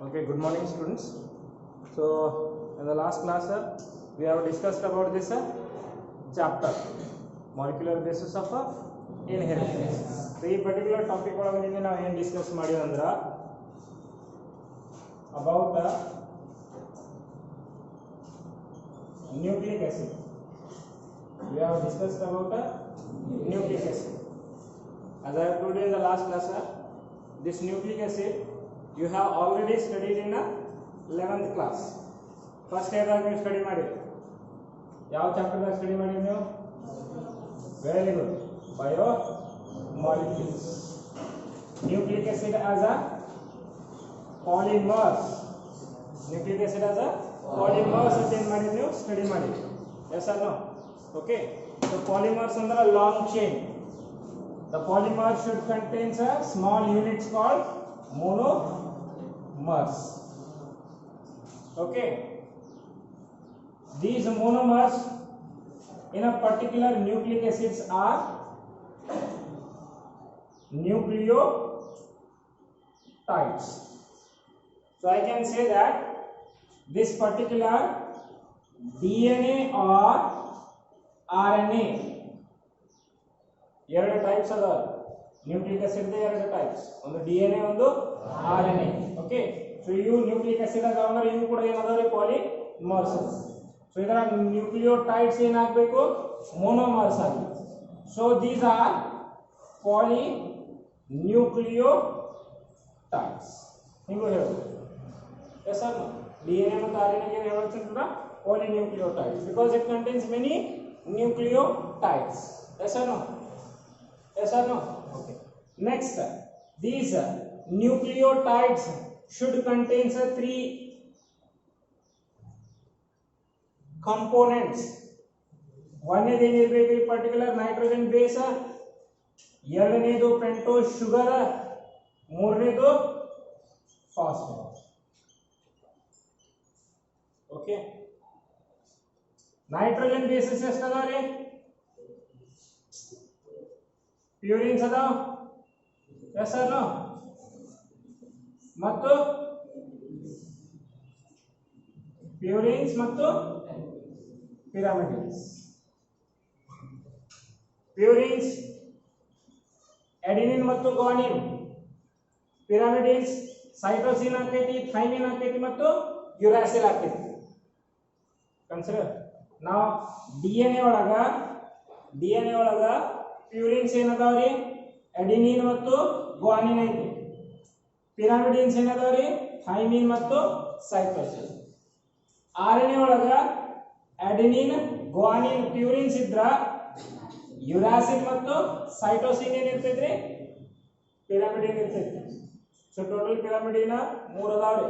Okay, good morning students. So in the last class we have discussed about this chapter molecular basis of inheritance. So ಈ particular topic ಒಳಗೆ ನಾವು ಏನು discuss ಮಾಡಿದ್ವಿ ಅಂದ್ರೆ about nucleic acid. We have discussed about nucleic acid. As I have told you in the last class, this nucleic acid you have already studied in 11th class. First year ದಾಗ ನೀವು study ಮಾಡಿರಿ. ಯಾವ chapter ದಾಗ study ಮಾಡಿರಿ ನೀವು? Very good. Bio molecules. Nucleic acid as a polymers. Nucleic acid as a polymers ಅಂತ ಏನು ಮಾಡಿರಿ ನೀವು ಸ್ಟಡಿ ಮಾಡಿರಿ. Yes or no? Okay. So polymers ಅಂದ್ರೆ long chain. The polymer should contain small units called monomers. Okay. These monomers in a particular nucleic acids are nucleotides. So I can say that this particular DNA or RNA ಎರಡು types ಅದ nucleic acid ಎರಡು types ಒಂದು DNA ಒಂದು RNA. Okay, so ಇವು nucleic acid ಅದಾವ ಅಂದ್ರೆ ಇವು ಕೂಡ ಏನದಾವ್ರಿ ಪಾಲಿಮರ್ಸ್. ಸೊ ಇದರ ನ್ಯೂಕ್ಲಿಯೋಟೈಡ್ಸ್ ಏನಾಗಬೇಕು ಮೊನೋಮರ್ಸ್ ಆಗಬೇಕು. ಸೊ ದೀಸ್ ಆರ್ ಪಾಲಿನ್ಯೂಕ್ಲಿಯೋಟೈಡ್ಸ್ ಹಿಂಗೂ ಹೇಳಬೇಕು. ಎಸ್ ಸರ್, DNA ಮತ್ತು RNA ಗೆ ಹೇಳೋದ್ರಿಂದ polynucleotides because it contains many nucleotides. Yes or no? Yes or no? Okay. Next, these nucleotides should contain three components. One is in particular nitrogen base, ಎರಡನೇದು pentose sugar, ಮೂರನೇದು phosphate. Okay. Nitrogen bases ಎಷ್ಟು ಅದಾವ್ರಿ? Purines ಅದಾವ. Yes sir no? ಮತ್ತು purines ಮತ್ತು pyrimidines. Purines adenine ಮತ್ತು guanine. Pyrimidines cytosine ಆಕೈತಿ, thymine ಆಕೈತಿ ಮತ್ತು ಯುರಾಸಿಲ್ ಆಕೈತಿ. ಕನ್ಸಿಡರ್ ನಾವು DNA ಒಳಗ ಪ್ಯೂರಿನ್ಸ್ ಏನದಾವ್ರಿ? ಅಡೆನಿನ್ ಮತ್ತು ಗ್ವಾನಿನ್ ಐತಿ. ಪಿರಾಮಿಡಿನ್ಸ್ ಏನದಾವ್ರಿ? ಥೈಮಿನ್ ಮತ್ತು ಸೈಟೋಸಿನ್. RNA ಒಳಗ ಅಡೆನಿನ್, ಗ್ವಾನಿನ್, ಪ್ಯೂರಿನ್ಸ್ ಇದ್ರ ಯುರಾಸಿಲ್ ಮತ್ತು ಸೈಟೋಸಿನ್ ಏನಿರ್ತೈತ್ರಿ? ಪಿರಾಮಿಡಿನ್ ಇರ್ತೈತಿ. ಸೊ ಟೋಟಲ್ ಪಿರಾಮಿಡಿನ 3 ಅದಾವ್ರಿ.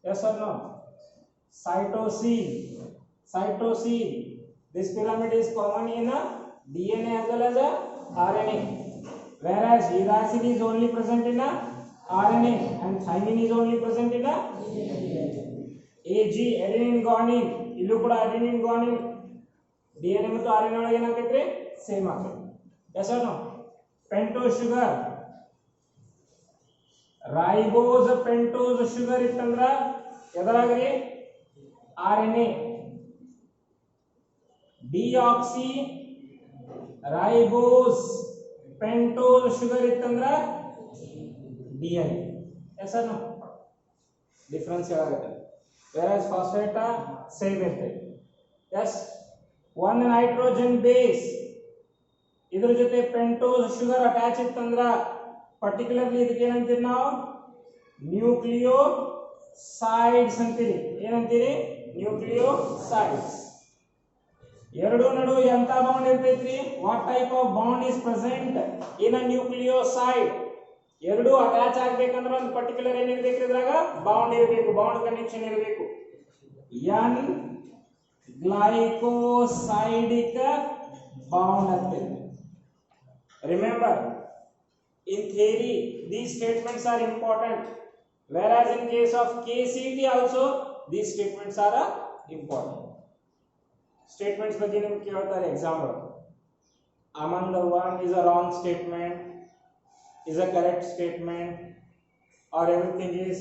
Yes or no? cytosine. This pyramid is common in DNA as well as RNA, whereas uracil is only present in RNA and thymine is only present in AG, adenine guanine. illu kuda adenine guanine DNA ಮತ್ತು RNA ಒಳಗೆ ಏನಾಗೈತ್ರಿ? Same ಆಗೈತಿ. yes or no? pentose sugar, ribose pentose sugar ಇತ್ತಂದ್ರ ಎದರಾಗ್ರಿ? RNA. Deoxyribose pentose sugar ಇತ್ತಂದ್ರ DNA. Yes sir no? Difference ಹೇಳಾಗತ್ತೆ. whereas phosphate same ಇರ್ತೈತಿ. Yes, one nitrogen base ಇದ್ರ ಜೊತೆ ಪೆಂಟೋಸ್ ಶುಗರ್ ಅಟ್ಯಾಚ್ ಇತ್ತಂದ್ರ ಪರ್ಟಿಕ್ಯುಲರ್ಲಿ ಇದಕ್ಕೆ ಏನಂತೀವಿ ನಾವು? ನ್ಯೂಕ್ಲಿಯೋಸೈಡ್ಸ್ ಅಂತೀರಿ. ಏನಂತೀರಿ? ನ್ಯೂಕ್ಲಿಯೋಸೈಡ್ಸ್. ಎರಡು ನಡುವೆ ಎಂತ ಬಾಂಡ್ ಇರ್ತೈತ್ರಿ? What type of bond is present in a nucleoside? ಎರಡು ಅಟ್ಯಾಚ್ ಆಗ್ಬೇಕಂದ್ರೆ ಒಂದು ಪರ್ಟಿಕ್ಯುಲರ್ ಏನಿರ್ಬೇಕು? ಇದ್ರಾಗ ಬಾಂಡ್ ಇರಬೇಕು, ಬಾಂಡ್ ಕನೆಕ್ಷನ್ ಇರಬೇಕು. ಎನ್ ಗ್ಲೈಕೋಸೈಡಿಕ್ ಬಾಂಡ್ ಅಂತೀವಿ. Remember, in theory these statements are important, whereas in case of KCT also these statements are important. Statements ಬಗ್ಗೆ ನಿಮಗೆ ಕೇಳ್ತಾರೆ ಎಕ್ಸಾಮ್ ಒಳಗೆ. among the one is a wrong statement, is a correct statement, or everything is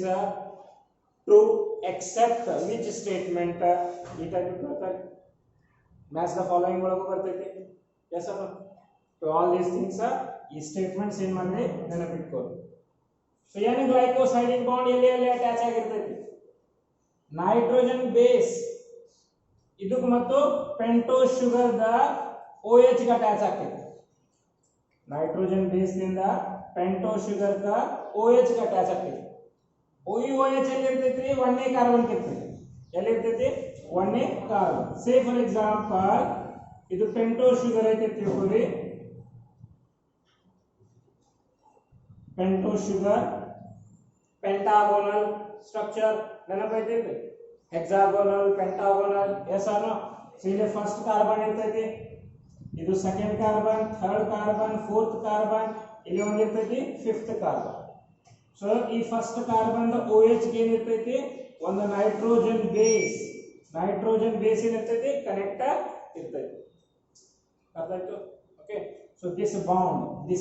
true except which statement ಈ type ಬರ್ತಾರೆ match the following ಒಳಗೂ ಬರ್ತೈತಿ yes or no so all these things ಈ statements ಏನು ಮಾಡಿ ನೆನಪಿಟ್ಕೊಳ್ಳಿ so n ಗ್ಲೈಕೋಸೈಡಿಕ್ bond ಎಲ್ಲಿ ಎಲ್ಲಿ attach ಆಗಿರ್ತೈತಿ ನೈಟ್ರೋಜನ್ ಬೇಸ್ ಇದಕ್ಕೆ ಮತ್ತು ಪೆಂಟೋಸ್ ಶುಗರ್ ದ OH ಗೆ ಅಟ್ಯಾಚ್ ಆಗ್ತೈತಿ ನೈಟ್ರೋಜನ್ ಬೇಸ್ ನಿಂದ ಪೆಂಟೋಸ್ ಶುಗರ್ ಕ OH ಗೆ ಅಟ್ಯಾಚ್ ಆಗ್ತೈತಿ OH ಎಲ್ಲಿ ಇರ್ತೈತಿ ಒಂದೇ ಕಾರ್ಬನ್ ಇರ್ತೈತಿ ಎಲ್ಲಿ ಇರ್ತೈತಿ ಒಂದೇ ಕಾರ್ಬನ್ ಸೇ ಫಾರ್ ಎಕ್ಸಾಂಪಲ್ ಇದು ಪೆಂಟೋಸ್ ಶುಗರ್ ಐತೆ ತಿಳ್ಕೊಳ್ಳಿ ಪೆಂಟೋಸ್ ಶುಗರ್ ಪೆಂಟಾಗೋನಲ್ ಸ್ಟ್ರಕ್ಚರ್ ನೆನಪೈತೇನ್ರಿ hexagonal pentagonal yes or no so ಇಲ್ಲಿ ಫಸ್ಟ್ ಕಾರ್ಬನ್ ಇರ್ತೈತಿ ಇದು second carbon third carbon fourth carbon ಇಲ್ಲಿ ಒಂದು ಇರ್ತೈತಿ ಫಿಫ್ತ್ ಕಾರ್ಬನ್ ಸೊ ಈ ಫಸ್ಟ್ ಕಾರ್ಬನ್ ದ OH ಗೆ ಏನಿರ್ತೈತಿ ಒಂದು ನೈಟ್ರೋಜನ್ ಬೇಸ್ ಏನಿರ್ತೈತಿ ಕನೆಕ್ಟ್ ಇರ್ತೈತಿ ಅರ್ಥ ಆಯ್ತು okay so this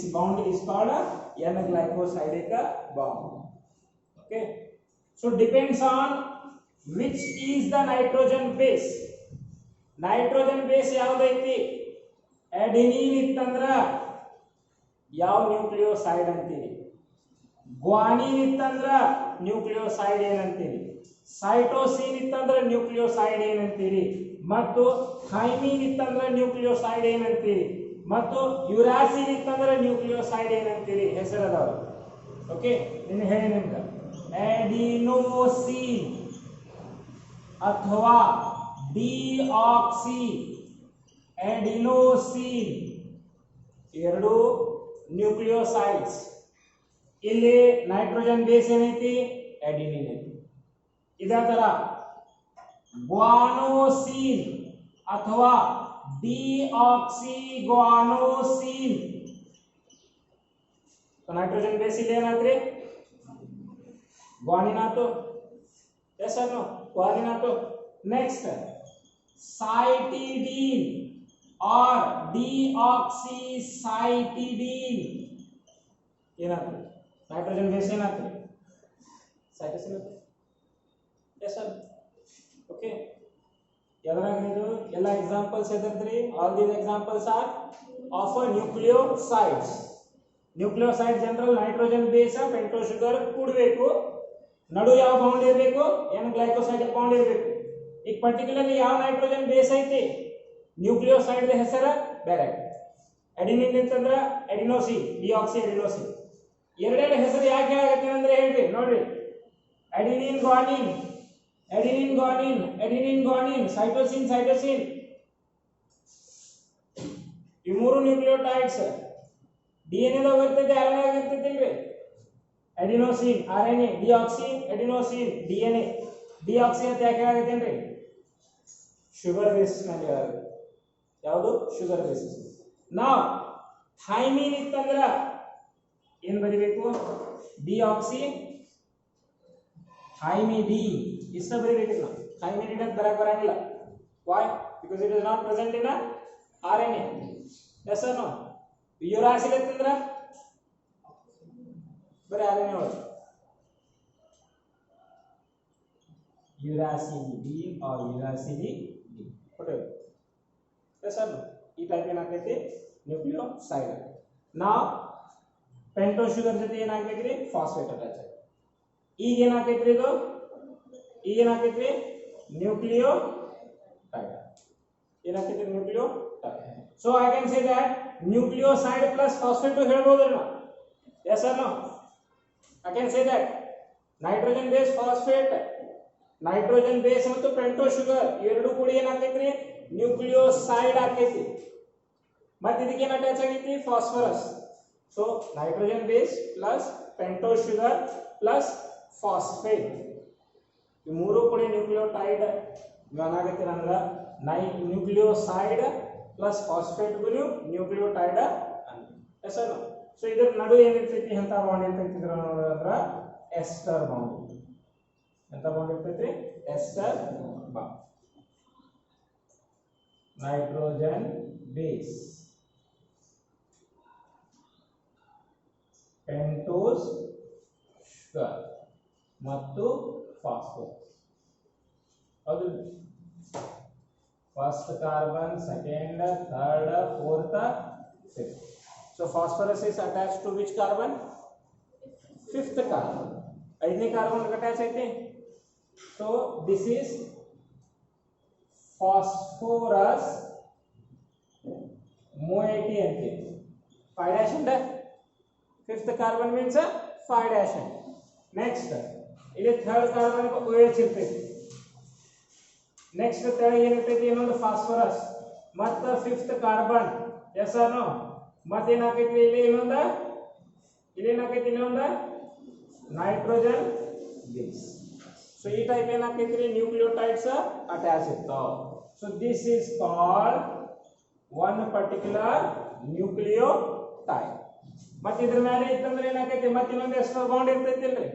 bond is called n glycosidic bond okay so depends on which is the nitrogen base ಯಾವ್ದೈತಿ adenine ಇತ್ತಂದ್ರ ಯಾವ ನ್ಯೂಕ್ಲಿಯೋಸೈಡ್ ಅಂತೀರಿ ಗ್ವಾನಿನ್ ಇತ್ತಂದ್ರ ನ್ಯೂಕ್ಲಿಯೋಸೈಡ್ ಏನಂತೀರಿ ಸೈಟೋಸಿನ್ ಇತ್ತಂದ್ರ ನ್ಯೂಕ್ಲಿಯೋಸೈಡ್ ಏನಂತೀರಿ ಮತ್ತು ಥೈಮಿನ್ ಇತ್ತಂದ್ರ ನ್ಯೂಕ್ಲಿಯೋಸೈಡ್ ಏನಂತೀರಿ ಮತ್ತು ಯುರಾಸಿನ್ ಇತ್ತಂದ್ರೆ ನ್ಯೂಕ್ಲಿಯೋಸೈಡ್ ಏನಂತೀರಿ ಹೆಸರದವರು ಓಕೆ ನಿನ್ನ ಹೇಳಿ ನಿಮ್ಗೆ ಅಡಿನೋಸಿನ್ ಅಥವಾ ಡಿಆಕ್ಸಿ ಅಡಿನೋಸಿನ್ ಎರಡು ನ್ಯೂಕ್ಲಿಯೋಸೈಡ್ಸ್ ಇಲ್ಲಿ ನೈಟ್ರೋಜನ್ ಬೇಸ್ ಏನೈತಿ ಅಡಿನಿನ್ ಐತಿ ಇದೇ ತರ ಗ್ವಾನೋಸಿನ್ ಅಥವಾ ಡಿಆಕ್ಸಿಗ್ವಾನೋಸಿನ್ ನೈಟ್ರೋಜನ್ ಬೇಸ್ ಇಲ್ಲಿ ಏನಾದ್ರಿ ಗ್ವಾನಿನ್ ಆತು ಎಸ್ ಆರ್ ನೋ ಗ್ವಾನಿನ್ ಆತು ನೆಕ್ಸ್ಟ್ ಸೈಟಿಡೀನ್ ಆರ್ ಡಿಆಕ್ಸಿಸೈಟಿಡೀನ್ ಏನಾದ್ರಿ ನೈಟ್ರೋಜನ್ ಬೇಸ್ ಏನಾದ್ರಿ ಸೈಟೋಸಿನ್ ಎಸ್ ಆರ್ ಓಕೆ ಯಾವ್ದ್ರಾಗಿದು ಎಲ್ಲ ಎಕ್ಸಾಂಪಲ್ಸ್ ಎದರ್ದ್ರಿ all these examples are of nucleosides nucleoside general nitrogen base pentose sugar ಕೂಡಬೇಕು ನಡು ಯಾವ ಬಾಂಡ್ ಇರಬೇಕು n ಗ್ಲೈಕೋಸೈಡಿಕ್ ಬಾಂಡ್ ಇರಬೇಕು ಈಗ ಪರ್ಟಿಕ್ಯುಲರ್ಲಿ ಯಾವ ನೈಟ್ರೋಜನ್ ಬೇಸ್ ಐತಿ ನ್ಯೂಕ್ಲಿಯೋಸೈಡ್ ದ ಹೆಸರು ಬೇರೆ ಅಡಿನಿನ್ ಅಂತಂದ್ರ ಅಡಿನೋಸಿನ್ ಡಿಆಕ್ಸಿ ಅಡಿನೋಸಿನ್ ಎರಡೆರಡು ಹೆಸರು ಯಾಕೆ ಹೇಳಾಕತ್ತೀನಿ ಅಂದ್ರೆ ಹೇಳ್ರಿ ನೋಡ್ರಿ ಅಡಿನಿನ್ ಗ್ವಾನಿನ್ ಸೈಟೋಸಿನ್ ಈ ಮೂರು ನ್ಯೂಕ್ಲಿಯೋಟೈಡ್ಸ್ DNA ದಾಗ ಇರ್ತೈತಿ RNA ದಾಗ ಇರ್ತೈತಿಲ್ರಿ adenosine RNA deoxyadenosine DNA deoxy ಅಂತ ಯಾಕೆ ಹೇಳಾಕತ್ತೀನ್ರಿ ಶುಗರ್ ಬೇಸಿಸ್ ನಲ್ಲಿ ಯಾವುದು ಶುಗರ್ ಬೇಸಿಸ್ ನಾವು ಥೈಮಿನ್ ಇತ್ತಂದ್ರ ಏನು ಬರಿಬೇಕು ಡಿಆಕ್ಸಿ ಥೈಮಿಡೀನ್ ಇಷ್ಟ ಬರಿಬೇಕು ನಾವು ಥೈಮಿಡೀನ್ ಅಂತ ಬರಂಗಿಲ್ಲ why because it is not present in RNA yes or no uracil ಅಂತಂದ್ರ ಬರೀ RNA ಒಳಗೆ ಯುರಾಸಿಲಿಡೀನ್ or ಯುರಾಸಿಲಿಡೀನ್ ಕೊಟ್ಟೆ yes or no ಈ ಟೈಪ್ ಏನಾಗೈತಿ ನ್ಯೂಕ್ಲಿಯೋಸೈಡ್ ನಾವು ಪೆಂಟೋಸ್ ಶುಗರ್ ಜೊತೆ ಏನಾಗಬೇಕ್ರಿ ಫಾಸ್ಫೇಟ್ ಅಟ್ಯಾಚ್ ಆಗಿದೆ ಈಗ ಏನಾಗೈತ್ರಿ ಇದು ಈಗ ಏನಾಗೈತ್ರಿ ನ್ಯೂಕ್ಲಿಯೋಟೈಡ್ ಏನಾಗೈತ್ರಿ nucleotide so I can say that nucleoside plus phosphate ಹೇಳ್ಬೋದ್ರಿ ನಾವು yes or no I can say that nitrogen base phosphate nitrogen base ಮತ್ತು ಪೆಂಟೋಸ್ ಶುಗರ್ ಎರಡು ಕೂಡ ಏನಾಗೈತ್ರಿ ನ್ಯೂಕ್ಲಿಯೋಸೈಡ್ ಆಗೈತಿ ಮತ್ತೆ ಇದಕ್ಕೆ ಏನು ಅಟ್ಯಾಚ್ ಆಗೈತಿ phosphorus so nitrogen base plus pentose sugar plus phosphate ಈ ಮೂರು ಕೂಡ ನ್ಯೂಕ್ಲಿಯೋಟೈಡ್ ಏನಾಗೈತಿ ಅಂದ್ರೆ ನ್ಯೂಕ್ಲಿಯೋಸೈಡ್ ಪ್ಲಸ್ ಫಾಸ್ಫೇಟ್ ನ್ಯೂಕ್ಲಿಯೋಟೈಡ್ ಅಂತ ಹೆಸರು ಸೊ ಇದ್ರ ನಡು ಏನಿರ್ತೈತಿ ಎಂತ ಬಾಂಡ್ ಇರ್ತೈತಿ ಅಂದ್ರೆ ಎಸ್ಟರ್ ಬಾಂಡ್ ಎಂತ ಬಾಂಡ್ ಇರ್ತೈತಿ ester bond nitrogen base pentose ಮತ್ತು ಫಾಸ್ಫರಸ್. ಹೌದು, first carbon, second, third, fourth, fifth. So phosphorus is attached to which carbon? Fifth carbon. ಐದನೇ ಕಾರ್ಬನ್ ಅಟ್ಯಾಚ್ ಐತಿ. So this is phosphorus moiety ಅಂತೆ. 5 dash and fifth carbon means 5 dash. Next ಇಲ್ಲಿ third carbon OH ಇರ್ತೈತಿ. Next ತೆಳಗೆ ಏನಿರ್ತೈತಿ ಇನ್ನೊಂದು phosphorus ಮತ್ತು fifth carbon. Yes or no? ಮತ್ತೇನಾಕೈತಿ ಇಲ್ಲಿ ಇನ್ನೊಂದು, ಇಲ್ಲೇನಾಕೈತಿ ಇನ್ನೊಂದು ನೈಟ್ರೋಜನ್ ಬೇಸ್. ಸೊ ಈ ಟೈಪ್ ಏನಾಕೈತಿ ನ್ಯೂಕ್ಲಿಯೋಟೈಡ್ಸ್ ಅಟ್ಯಾಚ್ ಇರ್ತಾವ. So this is called one particular nucleotide. ಮತ್ತೆ ಇದ್ರ ಮೇಲೆ ಇತ್ತಂದ್ರೆ ಏನಾಕೈತಿ ಮತ್ತೆ ಇನ್ನೊಂದು ಎಸ್ಟರ್ ಬಾಂಡ್ ಇರ್ತೈತಿಲ್ರಿ.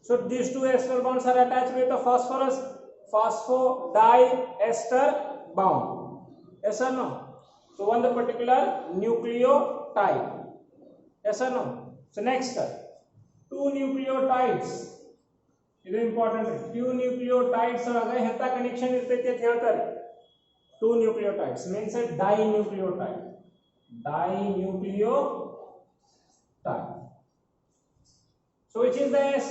So these two ester bonds are attached with the phosphorus phosphodiester bond. Yes or no? So one the particular nucleotide. Yes or no? So next, two nucleotides. It is important. Two nucleotides are henta connection irtೈತಿ ಅಂತ ಹೇಳ್ತಾರೆ. Two nucleotides means a dinucleotide. Dinucleotide. So which is the S?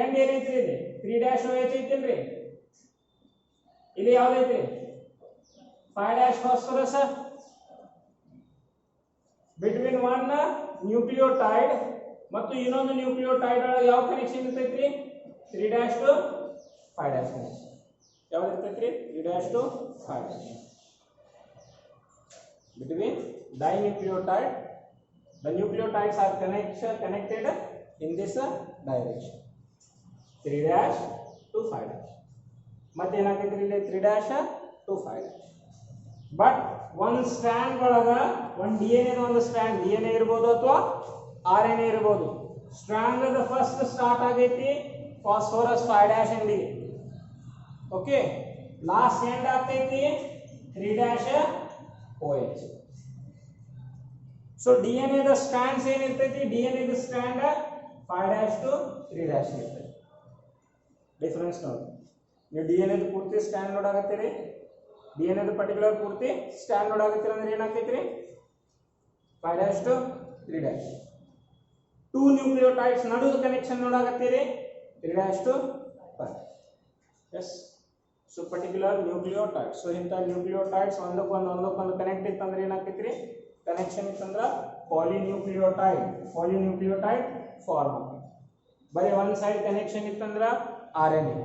End ಏನೈತಿ ಇಲ್ಲಿ 3-OH ಐತಿಲ್ರಿ. ಇಲ್ಲಿ ಯಾವ್ದೈತಿ 5' phosphorus. Between one nucleotide ಮತ್ತು ಇನ್ನೊಂದು nucleotide ಯಾವ connection ಇರ್ತೈತ್ರಿ 3' to 5' connection. ಯಾವ್ದು ಇರ್ತೈತ್ರಿ 3' to 5' between dinucleotide. The nucleotides are connected in this direction 3' to 5'. ಮತ್ತೆ ಏನಾಗೈತ್ರಿ ಇಲ್ಲಿ 3' to 5'. But ಒಂದು ಸ್ಟ್ರಾಂಡ್ ಒಳಗ ಒಂದು DNA ಒಂದು ಸ್ಟ್ರಾಂಡ್ DNA ಇರಬಹುದು ಅಥವಾ RNA ಇರಬಹುದು. ಸ್ಟ್ರಾಂಡ್ ದ ಫಸ್ಟ್ ಸ್ಟಾರ್ಟ್ ಆಗೈತಿ ಫಾಸ್ಫರಸ್ 5' ಎಂಡಿಗೆ. ಓಕೆ, ಲಾಸ್ಟ್ ಎಂಡ್ ಆಗ್ತೈತಿ 3' ಸೊ DNA ದ ಸ್ಟ್ರಾಂಡ್ಸ್ ಏನಿರ್ತೈತಿ DNA ದ ಸ್ಟ್ರಾಂಡ್ 5' to 3' ಇರ್ತೈತಿ. ಡಿಫರೆನ್ಸ್ ನೋಡಿ. ನೀವು DNA ದ ಪೂರ್ತಿ ಸ್ಟ್ಯಾಂಡ್ ನೋಡಾಕತ್ತೀರಿ, DNA ದ ಪರ್ಟಿಕ್ಯುಲರ್ ಪೂರ್ತಿ ಸ್ಟ್ಯಾಂಡ್ ನೋಡಾಕತ್ತೀರಿ ಅಂದ್ರೆ ಏನಾಗ್ತೈತ್ರಿ 5' to 3'. ಟೂ ನ್ಯೂಕ್ಲಿಯೋಟೈಡ್ಸ್ ನಡುವ ಕನೆಕ್ಷನ್ ನೋಡಾಕತ್ತೀರಿ 3' to 5. Yes, so particular nucleotide. So ಇಂಥ ನ್ಯೂಕ್ಲಿಯೋಟೈಡ್ಸ್ ಒಂದಕ್ಕೊಂದು ಕನೆಕ್ಟ್ ಇತ್ತಂದ್ರೆ ಏನಾಗ್ತೈತ್ರಿ ಕನೆಕ್ಷನ್ ಇತ್ತಂದ್ರ ಪಾಲಿನ್ಯೂಕ್ಲಿಯೋಟೈಡ್ ಫಾರ್ಮ್ ಆಗ್ತೈತಿ. ಬರೀ ಒಂದ್ ಸೈಡ್ ಕನೆಕ್ಷನ್ ಇತ್ತಂದ್ರ RNA,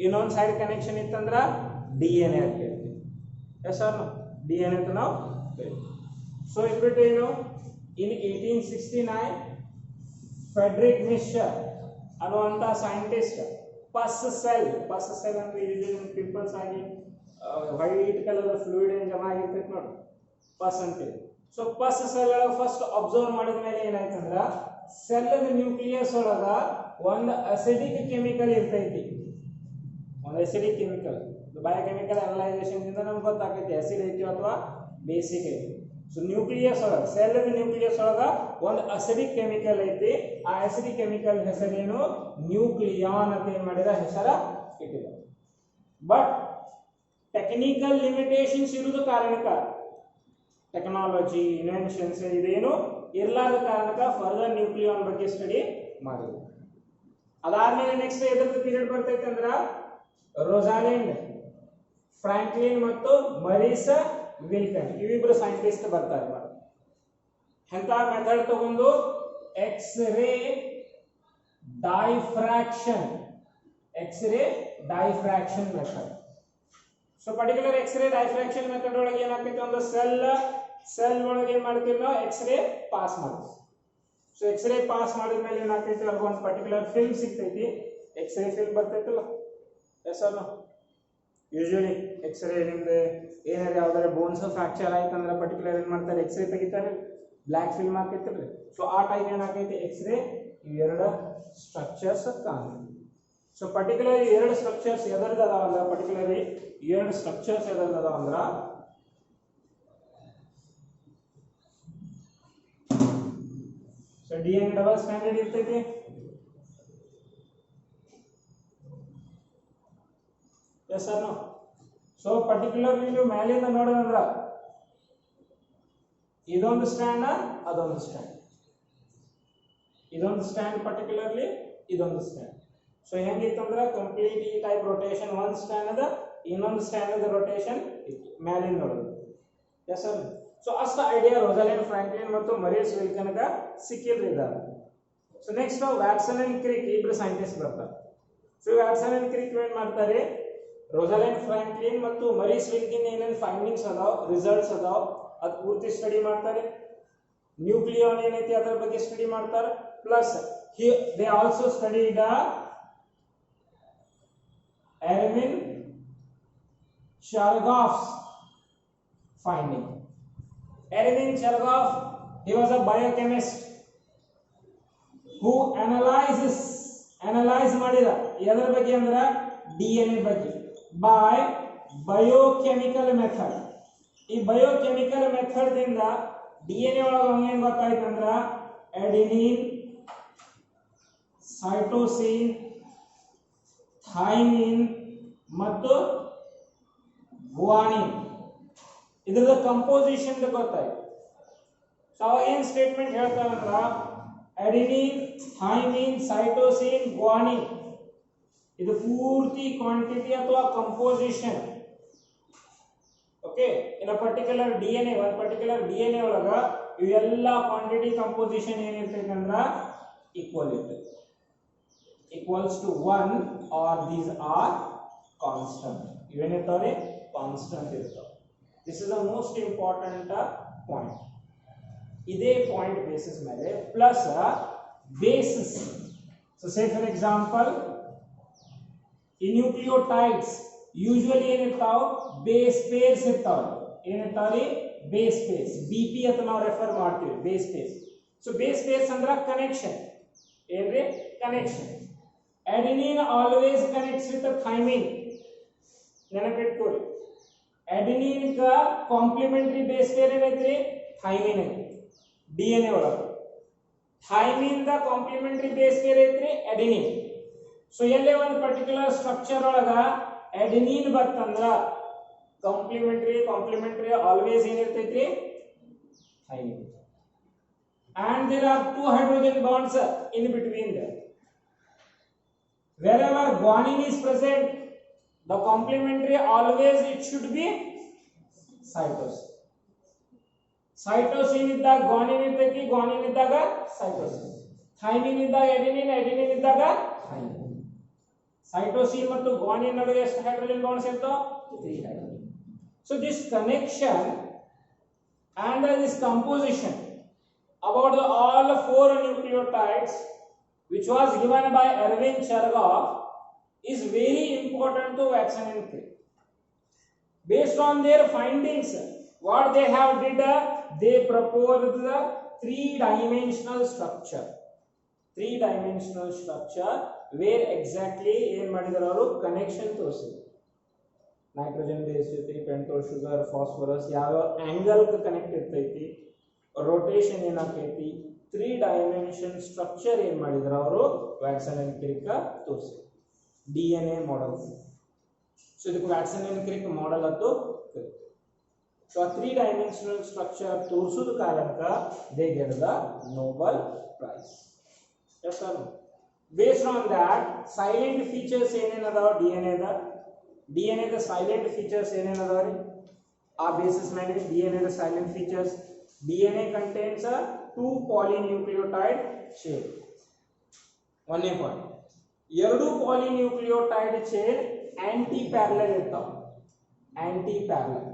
ಇನ್ನೊಂದು ಸೈಡ್ ಕನೆಕ್ಷನ್ ಇತ್ತಂದ್ರ DNA ಅಂತ ಹೇಳ್ತೀವಿ. S or no? DNA ಅಂತ ನಾವು ಹೇಳ್ತೀವಿ. ಸೊ ಇಟ್ಬಿಟ್ಟು ಏನು ಇನ್ 1869 ಫ್ರೆಡ್ರಿಕ್ ಮಿಶರ್ ಅನ್ನುವಂತ ಸೈಂಟಿಸ್ಟ್ ಪಸ್ ಸೆಲ್ ಅಂದ್ರೆ ಇಲ್ಲಿ ಪಿಂಪಲ್ಸ್ ಆಗಿ ವೈಟ್ ಕಲರ್ ಫ್ಲೂಯಿಡ್ ಏನು ಜಮಾ ಆಗಿರ್ತೈತಿ ನೋಡಿ ಪಸ್ ಅಂತೇಳಿ. ಸೊ ಪಸ್ ಸೆಲ್ ಒಳಗೆ ಫಸ್ಟ್ ಅಬ್ಸರ್ವ್ ಮಾಡಿದ ಮೇಲೆ ಏನಾಯ್ತಂದ್ರ ಸೆಲ್ ನ್ಯೂಕ್ಲಿಯಸ್ ಒಳಗ ಒಂದು ಅಸಿಡಿಕ್ ಕೆಮಿಕಲ್ ಇರ್ತೈತಿ. ಒಂದು ಅಸಿಡಿಕ್ ಕೆಮಿಕಲ್ ಬಯೋಕೆಮಿಕಲ್ ಅನಲೈಸೇಷನ್ ಇಂದ ನಮ್ಗೆ ಗೊತ್ತಾಗೈತಿ ಆಸಿಡ್ ಐತಿ ಅಥವಾ ಬೇಸಿಕ್ ಐತಿ. ಸೊ ನ್ಯೂಕ್ಲಿಯಸ್ ಒಳಗ ಸೆಲ್ ನ್ಯೂಕ್ಲಿಯಸ್ ಒಳಗ ಒಂದು ಅಸಿಡಿಕ್ ಕೆಮಿಕಲ್ ಐತಿ. ಆ ಅಸಿಡಿಕ್ ಕೆಮಿಕಲ್ ಹೆಸರೇನು ನ್ಯೂಕ್ಲಿಯಾನ್ ಅಂತ ಏನ್ ಮಾಡಿದ ಹೆಸರ ಇಟ್ಟಿದೆ. ಬಟ್ ಟೆಕ್ನಿಕಲ್ ಲಿಮಿಟೇಷನ್ಸ್ ಇರುವುದು ಕಾರಣಕ್ಕ ಟೆಕ್ನಾಲಜಿ ಇನ್ವೆನ್ಷನ್ಸ್ ಇದೇನು ಇರ್ಲಾದ ಕಾರಣಕ್ಕ ಫರ್ದರ್ ನ್ಯೂಕ್ಲಿಯಾನ್ ಬಗ್ಗೆ ಸ್ಟಡಿ ಮಾಡಿದ್ರು. ಅದಾದ್ಮೇಲೆ ನೆಕ್ಸ್ಟ್ ಎದ್ರದ್ದು ಪೀರಿಯಡ್ ಬರ್ತೈತೆ ಅಂದ್ರ ರೋಸಾಲಿಂಡ್ ಫ್ರಾಂಕ್ಲಿನ್ ಮತ್ತು ಮರೀಸ್ ವಿಲ್ಕನ್ ಇವಿಬ್ರು ಸೈಂಟಿಸ್ಟ್ ಬರ್ತಾರೆ. ಎಂತ ಮೆಥಡ್ ತಗೊಂಡು X ray diffraction method. So particular X ray diffraction method ಒಳಗೆ ಏನಾಗ್ತೈತಿ ಒಂದು ಸೆಲ್ ಒಳಗೆ ಏನ್ ಮಾಡ್ತೀವಿ ನಾವು ಎಕ್ಸ್ರೇ ಪಾಸ್ ಮಾಡ್ತೀವಿ. ಸೊ ಎಕ್ಸ್ರೇ ಪಾಸ್ ಮಾಡಿದ್ಮೇಲೆ ಏನಾಗ್ತೈತಿ ಅವ್ರಿಗೆ ಒಂದು ಪರ್ಟಿಕ್ಯುಲರ್ ಫಿಲ್ಮ್ ಸಿಗ್ತೈತಿ. ಎಕ್ಸ್ರೇ ಫಿಲ್ಮ್ ಬರ್ತೈತಲ್ಲ. ಎಸ್ ಅಲ್ಲ, ಯೂಶುವಲಿ ಎಕ್ಸ್ರೇ ನಿಮ್ದು ಏನಾರ ಯಾವ್ದಾರ ಬೋನ್ಸ್ ಫ್ರಾಕ್ಚರ್ ಆಯ್ತಂದ್ರೆ ಪರ್ಟಿಕ್ಯುಲರ್ ಏನ್ ಮಾಡ್ತಾರೆ ಎಕ್ಸ್ರೇ ತೆಗಿತಾರೆ, ಬ್ಲ್ಯಾಕ್ ಫಿಲ್ಮ್ ಹಾಕೈತಿಲ್ರಿ. ಸೊ ಆ ಟೈಪ್ ಏನಾಗೈತಿ ಎಕ್ಸ್ರೇ ಇವೆರಡು ಸ್ಟ್ರಕ್ಚರ್ಸ್ ಕಾಣುತ್ತೆ. ಸೊ ಪರ್ಟಿಕ್ಯುಲರ್ ಎರಡು ಸ್ಟ್ರಕ್ಚರ್ಸ್ ಎದರ್ದ ಅದಾವಂದ್ರ ಪರ್ಟಿಕ್ಯುಲರ್ಲಿ ಎರಡು ಸ್ಟ್ರಕ್ಚರ್ಸ್ ಎದರ್ದ ಅದಾವಂದ್ರ ಸೊ DNA ಡಬಲ್ ಸ್ಟ್ಯಾಂಡರ್ಡ್ ಇರ್ತೈತಿ. Yes sir no. So particularly ನೀವು ಮೇಲಿಂದ ನೋಡೋದಂದ್ರ ಇದೊಂದು ಸ್ಟ್ಯಾಂಡ್ ಅದೊಂದು ಸ್ಟ್ಯಾಂಡ್, ಇದೊಂದು ಸ್ಟ್ಯಾಂಡ್ ಪರ್ಟಿಕ್ಯುಲರ್ಲಿ ಇದೊಂದು ಸ್ಟ್ಯಾಂಡ್. ಸೊ ಹೆಂಗಿತ್ತಂದ್ರೆ ಕಂಪ್ಲೀಟ್ ಈ ಟೈಪ್ ರೊಟೇಷನ್ ಒಂದು ಸ್ಟ್ಯಾಂಡ್ ಅದ, ಇನ್ನೊಂದು ಸ್ಟ್ಯಾಂಡ್ ಅದ ರೊಟೇಷನ್ ಇತ್ತು ಮೇಲಿಂದ ನೋಡೋದು. Yes sir. ಸೊ ಅಷ್ಟು ಐಡಿಯಾ ರೋಸಲಿಂಡ್ ಫ್ರಾಂಕ್ಲಿನ್ ಮತ್ತು ಮರಿಯಸ್ ವಿಲ್ಕನ್ಗ ಸಿಕ್ಕಿಲ್ರಿ ಇದಾರೆ. ಸೊ ನೆಕ್ಸ್ಟ್ ವ್ಯಾಟ್ಸನ್ ಅಂಡ್ ಕ್ರಿಕ್ ಇಬ್ರು ಸೈಂಟಿಸ್ಟ್ ಬರ್ತಾರೆ. ಸೊ ವ್ಯಾಟ್ಸನ್ ಅಂಡ್ ಕ್ರಿಕ್ ಏನ್ ಮಾಡ್ತಾರೆ, ರೋಸಲಿಂಡ್ ಫ್ರಾಂಕ್ಲಿನ್ ಮತ್ತು ಮರಿಯಸ್ ವಿಲ್ಕಿನ್ ಏನೇನು ಫೈಂಡಿಂಗ್ಸ್ ಅದಾವ, ರಿಸಲ್ಟ್ಸ್ ಅದಾವ, ಅದು ಪೂರ್ತಿ ಸ್ಟಡಿ ಮಾಡ್ತಾರೆ. ನ್ಯೂಕ್ಲಿಯಾನ್ ಏನೈತಿ ಅದರ ಬಗ್ಗೆ ಸ್ಟಡಿ ಮಾಡ್ತಾರೆ. Plus they also studied Erwin Chargaff's finding. Erwin Chargaff, he was a biochemist who analyze ಮಾಡಿದ ಎದರ ಬಗ್ಗೆ ಅಂದ್ರೆ DNA ಬಗ್ಗೆ by biochemical method. ಈ biochemical method ದಿಂದ DNA ಒಳಗೆ ಏನು ಗೊತ್ತಾಯ್ತು ಅಂದ್ರೆ adenine, cytosine, ಥೈಮಿನ್ ಮತ್ತು ಗ್ವಾನಿನ್ ಇದರ ಕಂಪೋಸಿಷನ್ ಗೊತ್ತಾಯ್ತು. ಸೊ ಅವ ಏನು ಸ್ಟೇಟ್ಮೆಂಟ್ ಹೇಳ್ತಾರಂದ್ರ ಅಡೆನಿನ್, ಥೈಮಿನ್, ಸೈಟೋಸಿನ್, ಗ್ವಾನಿನ್ ಇದು ಪೂರ್ತಿ ಕ್ವಾಂಟಿಟಿ ಅಥವಾ composition. Okay, in a particular DNA, ಒಂದು ಪರ್ಟಿಕ್ಯುಲರ್ DNA ಒಳಗ ಇವೆಲ್ಲ ಕ್ವಾಂಟಿಟಿ ಕಂಪೋಸಿಷನ್ ಏನಿರ್ತೈತೆ ಅಂದ್ರ ಈಕ್ವಲ್ ಇರ್ತೈತೆ, equals to 1 or these are constant. Even if they constant irthav. This is the most important point. Ide point basis mele plus basis. So say for example in nucleotides usually in irthav base pairs irthav. In irthav base pairs BP ata ನಾವು refer ಮಾಡ್ತೀವಿ base pairs. So base pairs andra connection. ಏನ್ರಿ connection. Adenine always connects with the thymine. ನೆನಪಿಟ್ಕೊಳ್ಳಿ, adenine का complementary base pair ಏನೈತ್ರಿ thymine ಐತಿ DNA ಒಳಗೆ. thymine the complementary base pair ಐತ್ರಿ adenine. So ಎಲ್ಲೇ ಒಂದು particular structure ಒಳಗ adenine ಬರ್ತಂದ್ರ complementary always ಏನಿರ್ತೈತ್ರಿ thymine. And there are two hydrogen bonds in between them. Wherever guanine is present, the complementary always it should be cytosine. Cytosine iddaga guanine irdaki, guanine iddaga cytosine. Thymine iddaga adenine, adenine iddaga thymine. Cytosine ಮತ್ತು guanine ನಡುವೆ ಎಷ್ಟು hydrogen bonds ಇರ್ತಾವ? 3 hydrogen. So this connection and this composition about all 4 nucleotides which was given by Erwin Chargaff is very important to Watson and Crick. Based on their findings, what they have did, they proposed the 3-dimensional structure. 3-dimensional structure where exactly ಏನು ಮಾಡಿದ್ರು ಅವರು connection ತೋರಿಸಿದ್ರು. Nitrogen base ಇರ್ತೈತಿ, pentose sugar, phosphorus ಯಾವ angle connect ಇರ್ತೈತಿ, ರೋಟೇಷನ್ ಏನಾಗ್ತೈತಿ, 3-dimension structure ಏನ್ ಮಾಡಿದ್ರು ಅವರು ವ್ಯಾಟ್ಸನ್ ಅಂಡ್ ಕ್ರಿಕ್ ತೋರಿಸಿದ್ರು. DNA model. ಸೊ ಇದಕ್ಕೆ ವ್ಯಾಟ್ಸನ್ ಅಂಡ್ ಕ್ರಿಕ್ ಮಾಡೆಲ್ ಅದು ಕರೀತಾರೆ. ಸೊ ಆ 3-dimensional ಸ್ಟ್ರಕ್ಚರ್ ತೋರಿಸೋದ ಕಾರಣಕ್ಕ they get the Nobel prize. Yes sir. Based on that silent features ಏನೇನದಾವ DNA ದ ಸೈಲೆಂಟ್ ಫೀಚರ್ಸ್ ಏನೇನದಾವ್ರಿ ಆ ಬೇಸಿಸ್ ಮೇಲೆ DNA ದ silent features. DNA contains a 2 polynucleotide chain. ಒಂದೇ point, 2 polynucleotide chain antiparallel ಇರ್ತಾವ. ಆಂಟಿ ಪ್ಯಾರಲಲ್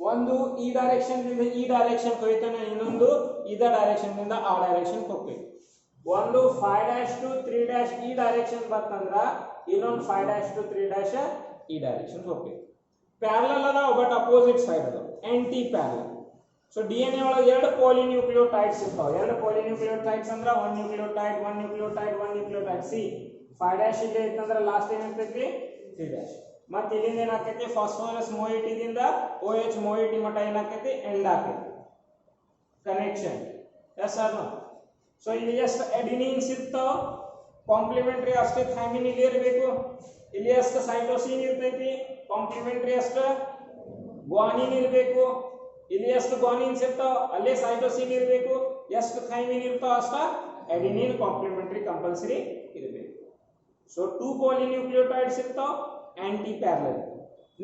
ಒಂದು ಈ ಡೈರೆಕ್ಷನ್ ದಿಂದ ಈ ಡೈರೆಕ್ಷನ್ ಹೋಗ್ತಾನೆ, ಇನ್ನೊಂದು ಇದ ಡೈರೆಕ್ಷನ್ ದಿಂದ ಆ ಡೈರೆಕ್ಷನ್ ಹೋಗ್ಬೇಕು. ಒಂದು 5' to 3' ಈ ಡೈರೆಕ್ಷನ್ ಬಂತಂದ್ರ ಇನ್ನೊಂದು 5' to 3' ಈ ಡೈರೆಕ್ಷನ್ ಹೋಗ್ಬೇಕು. ಪ್ಯಾರಲಲ್ ಅದಾವ ಬಟ್ ಅಪೋಸಿಟ್ ಸೈಡ್ ಅದಾವ, ಆಂಟಿ ಪ್ಯಾರಲಲ್. ಸೊ DNA ಒಳಗೆ 2 polynucleotides ಇರ್ತಾವ. 2 polynucleotides ಅಂದ್ರ 1 nucleotide 1 nucleotide 1 nucleotide. ಸಿ 5' ಇಲ್ಲಿ ಐತಂದ್ರ ಲಾಸ್ಟ್ ಏನಾಗ್ತೈತಿ 3'. ಮತ್ತೆ ಇಲ್ಲಿಂದ ಏನಾಗ್ತೈತಿ ಫಾಸ್ಫರಸ್ ಮೊಯಿಟಿ ದಿಂದ OH ಮೊಯಿಟಿ ಮಟ ಏನಾಗ್ತೈತಿ ಎಂಡ್ ಆಗ್ತೈತಿ connection. Yes or no. So ಇಲ್ಲಿ ಎಷ್ಟು ಅಡೆನಿನ್ಸ್ ಇರ್ತಾವ, ಕಾಂಪ್ಲಿಮೆಂಟರಿ ಅಷ್ಟೇ ಥೈಮಿನ್ ಇಲ್ಲಿ ಇರಬೇಕು. ಇಲ್ಲಿ ಎಷ್ಟು ಸೈಟೋಸಿನ್ ಇರ್ತೈತಿ ಕಾಂಪ್ಲಿಮೆಂಟರಿ ಎಷ್ಟು ಗ್ವಾನಿನ್ ಇರಬೇಕು ಇಲ್ಲಿ ಎಷ್ಟು ಗ್ವಾನಿನ್ಸ್ ಇರ್ತಾವ ಅಲ್ಲೇ ಸೈಟೋಸಿನ್ ಇರಬೇಕು ಎಷ್ಟು ಥೈಮಿನ್ ಇರ್ತಾವ ಅಷ್ಟ ಅಡೆನಿನ್ ಕಾಂಪ್ಲಿಮೆಂಟರಿ ಕಂಪಲ್ಸರಿ ಇರಬೇಕು ಸೊ 2 polynucleotides ಇರ್ತಾವ antiparallel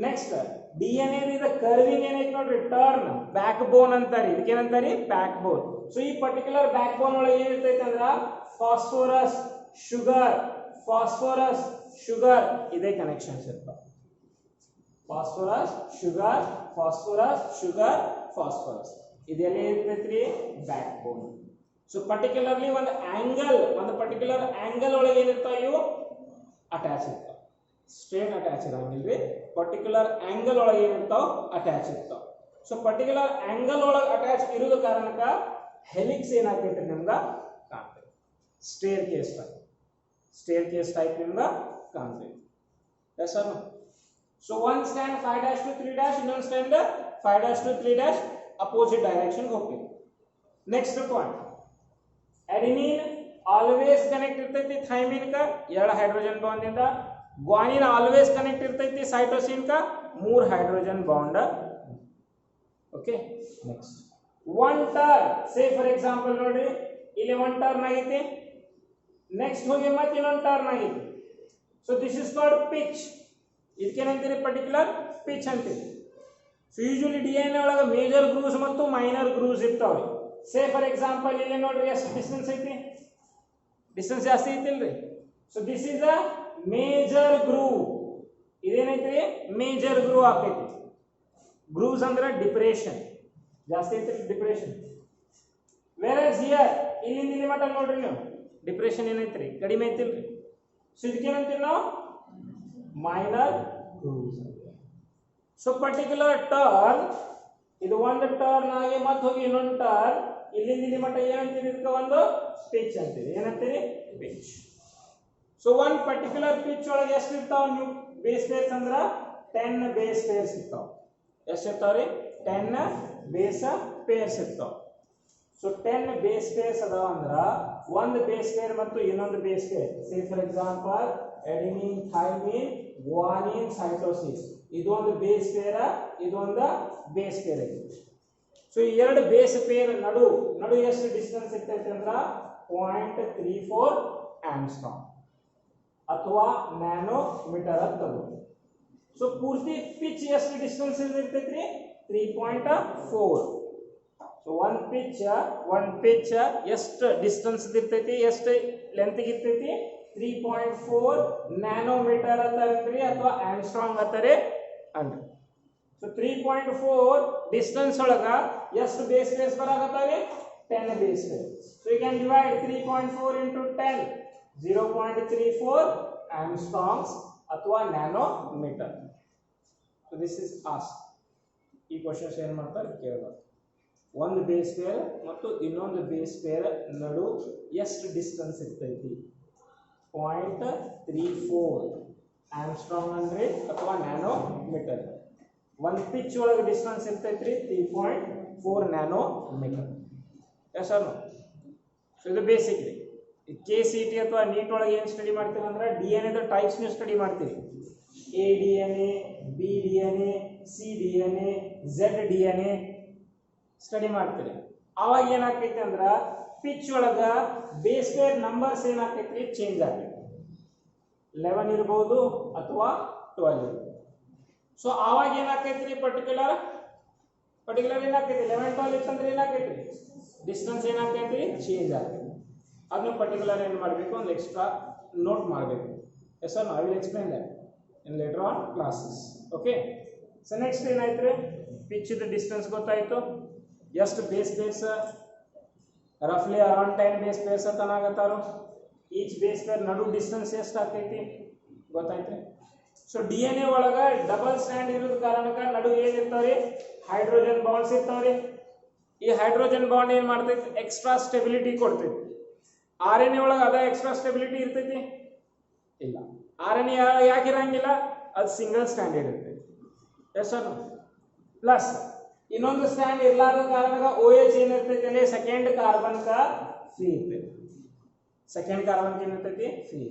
next DNA the curving ಏನೈತೆ ನೋಡ್ರಿ ಟರ್ನ್ ಬ್ಯಾಕ್ ಬೋನ್ ಅಂತಾರೆ ಇದಕ್ಕೆ ಏನಂತಾರೆ ಬ್ಯಾಕ್ ಬೋನ್ ಸೊ ಈ ಪರ್ಟಿಕ್ಯುಲರ್ ಬ್ಯಾಕ್ ಬೋನ್ ಒಳಗೆ ಏನಿರ್ತೈತೆ ಅಂದ್ರ ಫಾಸ್ಫರಸ್ ಶುಗರ್ ಇದೇ ಕನೆಕ್ಷನ್ಸ್ ಇರ್ತಾವ ಫಾಸ್ಫರಸ್ ಶುಗರ್ ಇದೆಲ್ಲ ಇರ್ತೈತ್ರಿ ಬ್ಯಾಕ್ ಬೋನ್ ಸೊ ಪರ್ಟಿಕ್ಯುಲರ್ಲಿ ಒಂದು ಪರ್ಟಿಕ್ಯುಲರ್ ಆಂಗಲ್ ಒಳಗೆ ಏನಿರ್ತಾವ ಇವು ಅಟ್ಯಾಚ್ ಇರ್ತಾವ ಸ್ಟ್ರೇಟ್ ಅಟ್ಯಾಚ್ ಇರಂಗಿಲ್ರಿ ಪರ್ಟಿಕ್ಯುಲರ್ ಆಂಗಲ್ ಒಳಗೆ ಏನಿರ್ತಾವ ಅಟ್ಯಾಚ್ ಇರ್ತಾವ ಸೊ ಪರ್ಟಿಕ್ಯುಲರ್ ಆಂಗಲ್ ಒಳಗೆ ಅಟ್ಯಾಚ್ ಇರೋದ ಕಾರಣಕ್ಕ ಹೆಲಿಕ್ಸ್ ಏನಾಗ್ತೈತ್ರಿ ನಿಮ್ಗ ಕಾಣ್ತೈತಿ ಸ್ಟೇರ್ ಕೇಸ್ ಟೈಪ್ ನಿಮ್ಗ ಕಾಣ್ತೈತಿ yes sir so one stand 5' to 3' ಇನ್ನೊಂದು ಸ್ಟ್ಯಾಂಡ್ 5' to 3' ಅಪೋಸಿಟ್ ಡೈರೆಕ್ಷನ್ ಹೋಗ್ತೈತಿ next point adenine always connect ಇರ್ತೈತಿ ಥೈಮಿನ್ ಕ 2 ಹೈಡ್ರೋಜನ್ ಬಾಂಡ್ ಇಂದ ಗ್ವಾನಿನ್ always connect ಇರ್ತೈತಿ ಸೈಟೋಸಿನ್ ಕ 3 hydrogen bond okay next one turn say for example ನೋಡ್ರಿ ಇಲ್ಲಿ one turn ಆಗೈತಿ ನೆಕ್ಸ್ಟ್ ಹೋಗಿ ಮತ್ತೆ ಇನ್ನೊಂದು ಟರ್ನ್ ಆಗೈತಿ so this is called pitch ಇದಕ್ಕೆ ಏನಂತೀರಿ ಪರ್ಟಿಕ್ಯುಲರ್ ಪಿಚ್ ಅಂತೀರಿ ಸೊ ಯೂಶುವಲಿ DNA ಒಳಗೆ ಮೇಜರ್ ಗ್ರೂವ್ಸ್ ಮತ್ತು ಮೈನರ್ ಗ್ರೂವ್ಸ್ ಇರ್ತಾವ್ರಿ ಸೇ ಫಾರ್ ಎಕ್ಸಾಂಪಲ್ ಇಲ್ಲಿ ನೋಡ್ರಿ ಎಷ್ಟು ಡಿಸ್ಟೆನ್ಸ್ ಐತಿ ಡಿಸ್ಟೆನ್ಸ್ ಜಾಸ್ತಿ ಐತಿಲ್ರಿ so this is a major groove ಇದೇನೈತ್ರಿ ಮೇಜರ್ ಗ್ರೂವ್ ಆಕೈತಿ ಗ್ರೂವ್ಸ್ ಅಂದ್ರೆ ಡಿಪ್ರೆಷನ್ ಜಾಸ್ತಿ ಐತ್ರಿ ಡಿಪ್ರೆಷನ್ ವೇರಸ್ ಹಿಯರ್ ಇಲ್ಲಿಂದ ಇಲ್ಲಿ ಮಟ್ಟ ನೋಡ್ರಿ ನೀವು ಡಿಪ್ರೆಷನ್ ಏನೈತ್ರಿ ಕಡಿಮೆ ಐತಿಲ್ರಿ ಸೊ ಇದಕ್ಕೆ ಏನಂತೀವಿ ನಾವು minor grooves so particular turn ಇದು ಒಂದು ಟರ್ನ್ ಆಗಿ ಮತ್ತೆ ಹೋಗಿ ಇನ್ನೊಂದು ಟರ್ನ್ ಇಲ್ಲಿಂದ ಇಲ್ಲಿ ಮಟ್ಟ ಏನಂತೀರಿ ಇದಕ್ಕೆ ಒಂದು ಪಿಚ್ ಅಂತೀರಿ ಏನಂತೀರಿ ಪಿಚ್ ಸೊ ಒಂದು ಪರ್ಟಿಕ್ಯುಲರ್ ಪಿಚ್ ಒಳಗೆ ಎಷ್ಟು ಇರ್ತಾವ ನೀವು ಬೇಸ್ ಪೇರ್ಸ್ ಅಂದ್ರ 10 ಬೇಸ್ ಪೇರ್ಸ್ ಇರ್ತಾವ ಎಷ್ಟು ಇರ್ತಾವ್ರಿ 10 ಬೇಸ್ ಪೇರ್ಸ್ ಇರ್ತಾವ ಸೊ 10 ಬೇಸ್ ಪೇರ್ಸ್ ಅದಾವ ಅಂದ್ರ ಒಂದು ಬೇಸ್ ಪೇರ್ ಮತ್ತು ಇನ್ನೊಂದು base pair say for example adenine thymine guanine cytosine ಇದು ಒಂದು ಬೇಸ್ ಪೇರ್ ಇದೊಂದು ಬೇಸ್ ಪೇರ್ ಐತಿ ಸೊ ಈ ಎರಡು ಬೇಸ್ ಪೇರ್ ನಡು ಎಷ್ಟು ಡಿಸ್ಟೆನ್ಸ್ ಇರ್ತೈತೆ ಅಂದ್ರ 0.34 ಆಂಗ್ಸ್ಟ್ರಾಮ್ ಅಥವಾ ನ್ಯಾನೋಮೀಟರ್ ಅಂತ ತಗೋತೀವಿ ಸೊ ಪೂರ್ತಿ ಪಿಚ್ ಎಷ್ಟು ಡಿಸ್ಟೆನ್ಸ್ ಇರ್ತೈತ್ರಿ 3.4 ಸೊ ಒಂದು ಪಿಚ್ ಎಷ್ಟು ಡಿಸ್ಟೆನ್ಸ್ ಇರ್ತೈತಿ ಎಷ್ಟು ಲೆಂತ್ ಇರ್ತೈತಿ 3.4 ನ್ಯಾನೋಮೀಟರ್ ಅಂತಾರಿ ಅಥವಾ ಆಂಗ್ಸ್ಟ್ರಾಮ್ ಅಂತಾರೆ ಅಂದ್ರಿ ಸೊ 3.4 ಡಿಸ್ಟೆನ್ಸ್ ಒಳಗ ಎಷ್ಟು ಬೇಸ್ ಪೇರ್ಸ್ ಬರಾಕತ್ತಾವೆ 10 base pairs so you can divide 3.4 into 10 0.34 angstroms ಅಥವಾ nanometer so this is ask ಈ ಕ್ವೆಶ್ಚನ್ಸ್ ಏನು ಮಾಡ್ತಾರೆ ಕೇಳಬಹುದು ಒಂದು ಬೇಸ್ ಪೇರ್ ಮತ್ತು ಇನ್ನೊಂದು ಬೇಸ್ ಪೇರ್ ನಡು ಎಷ್ಟು ಡಿಸ್ಟೆನ್ಸ್ ಇರ್ತೈತಿ 0.34 ಆಂಗ್ಸ್ಟ್ರಾಮ್ ಅಂದ್ರೆ ಅಥವಾ ನ್ಯಾನೋಮೀಟರ್ ಒಂದು ಪಿಚ್ ಒಳಗೆ ಡಿಸ್ಟೆನ್ಸ್ ಇರ್ತೈತ್ರಿ 3.4 ನ್ಯಾನೋಮೀಟರ್ ಎಸ್ ಸರ್ ಸೊ ಇದು ಬೇಸಿಕ್ ರೀ KCET ಅಥವಾ ನೀಟ್ ಒಳಗೆ ಏನು ಸ್ಟಡಿ ಮಾಡ್ತೀವಿ ಅಂದ್ರೆ DNA ದ ಟೈಪ್ಸ್ ನೀವು ಸ್ಟಡಿ ಮಾಡ್ತೀವಿ A DNA B DNA C DNA Z DNA study ಮಾಡ್ತೀರಿ ಅವಾಗ ಏನಾಗ್ತೈತಿ ಅಂದ್ರ ಪಿಚ್ ಒಳಗ ಬೇಸ್ ಪೇರ್ ನಂಬರ್ಸ್ ಏನಾಗ್ತೈತಿ ಚೇಂಜ್ ಆಗ್ತೈತಿ 11 ಇರಬಹುದು ಅಥವಾ 12 ಇರಬಹುದು ಸೊ ಅವಾಗ ಏನಾಗ್ತೈತಿ ಪರ್ಟಿಕ್ಯುಲರ್ ಏನಾಗ್ತೈತಿ 11 12 ಇತ್ತಂದ್ರೆ ಏನಾಗ್ತೈತಿ ಡಿಸ್ಟೆನ್ಸ್ ಏನಾಗ್ತೈತಿ ಚೇಂಜ್ ಆಗ್ತೈತಿ ಅದನ್ನ ಪರ್ಟಿಕ್ಯುಲರ್ ಏನು ಮಾಡಬೇಕು ಒಂದು ಎಕ್ಸ್ಟ್ರಾ ನೋಟ್ ಮಾಡಬೇಕು yes sir I will explain that in later on classes okay so next ಏನಾಯ್ತು ಪಿಚ್ ದ ಡಿಸ್ಟೆನ್ಸ್ ಗೊತ್ತಾಯ್ತು ಎಷ್ಟು ಬೇಸ್ ಪೇರ್ಸ್ ರಫ್ಲಿ ಅರೌಂಡ್ 10 ಬೇಸ್ ಪೇರ್ಸ್ ಅಂತ ಆಗತ್ತಾರು ಈಚ್ ಬೇಸ್ ಪೇರ್ ನಡು ಡಿಸ್ಟೆನ್ಸ್ ಎಷ್ಟು ಆಗ್ತೈತಿ ಗೊತ್ತಾಯ್ತು ಸೊ DNA ಒಳಗ ಡಬಲ್ ಸ್ಟ್ಯಾಂಡ್ ಇರೋದ ಕಾರಣಕ್ಕ ನಡು ಏನಿರ್ತಾವ್ರಿ ಹೈಡ್ರೋಜನ್ ಬಾಂಡ್ಸ್ ಇರ್ತಾವ್ರಿ ಈ ಹೈಡ್ರೋಜನ್ ಬಾಂಡ್ ಏನು ಮಾಡ್ತೈತಿ ಎಕ್ಸ್ಟ್ರಾ ಸ್ಟೆಬಿಲಿಟಿ ಕೊಡ್ತೈತಿ RNA ಒಳಗೆ ಅದ ಎಕ್ಸ್ಟ್ರಾ ಸ್ಟೆಬಿಲಿಟಿ ಇರ್ತೈತಿ ಇಲ್ಲ RNA ಯಾಕೆ ಇರಂಗಿಲ್ಲ ಅದು ಸಿಂಗಲ್ ಸ್ಟ್ಯಾಂಡ್ ಇರ್ತೈತಿ ಎಸ್ ಸರ್ ಪ್ಲಸ್ ಇನ್ನೊಂದು ಸ್ಟ್ಯಾಂಡ್ ಇರ್ಲಾರದ ಕಾರಣಕ್ಕ OH ಏನಿರ್ತೈತಿ ಅಲ್ಲಿ ಸೆಕೆಂಡ್ ಕಾರ್ಬನ್ ಫ್ರೀ ಇರ್ತೈತಿ ಸೆಕೆಂಡ್ ಕಾರ್ಬನ್ ಏನಿರ್ತೈತಿ ಫ್ರೀ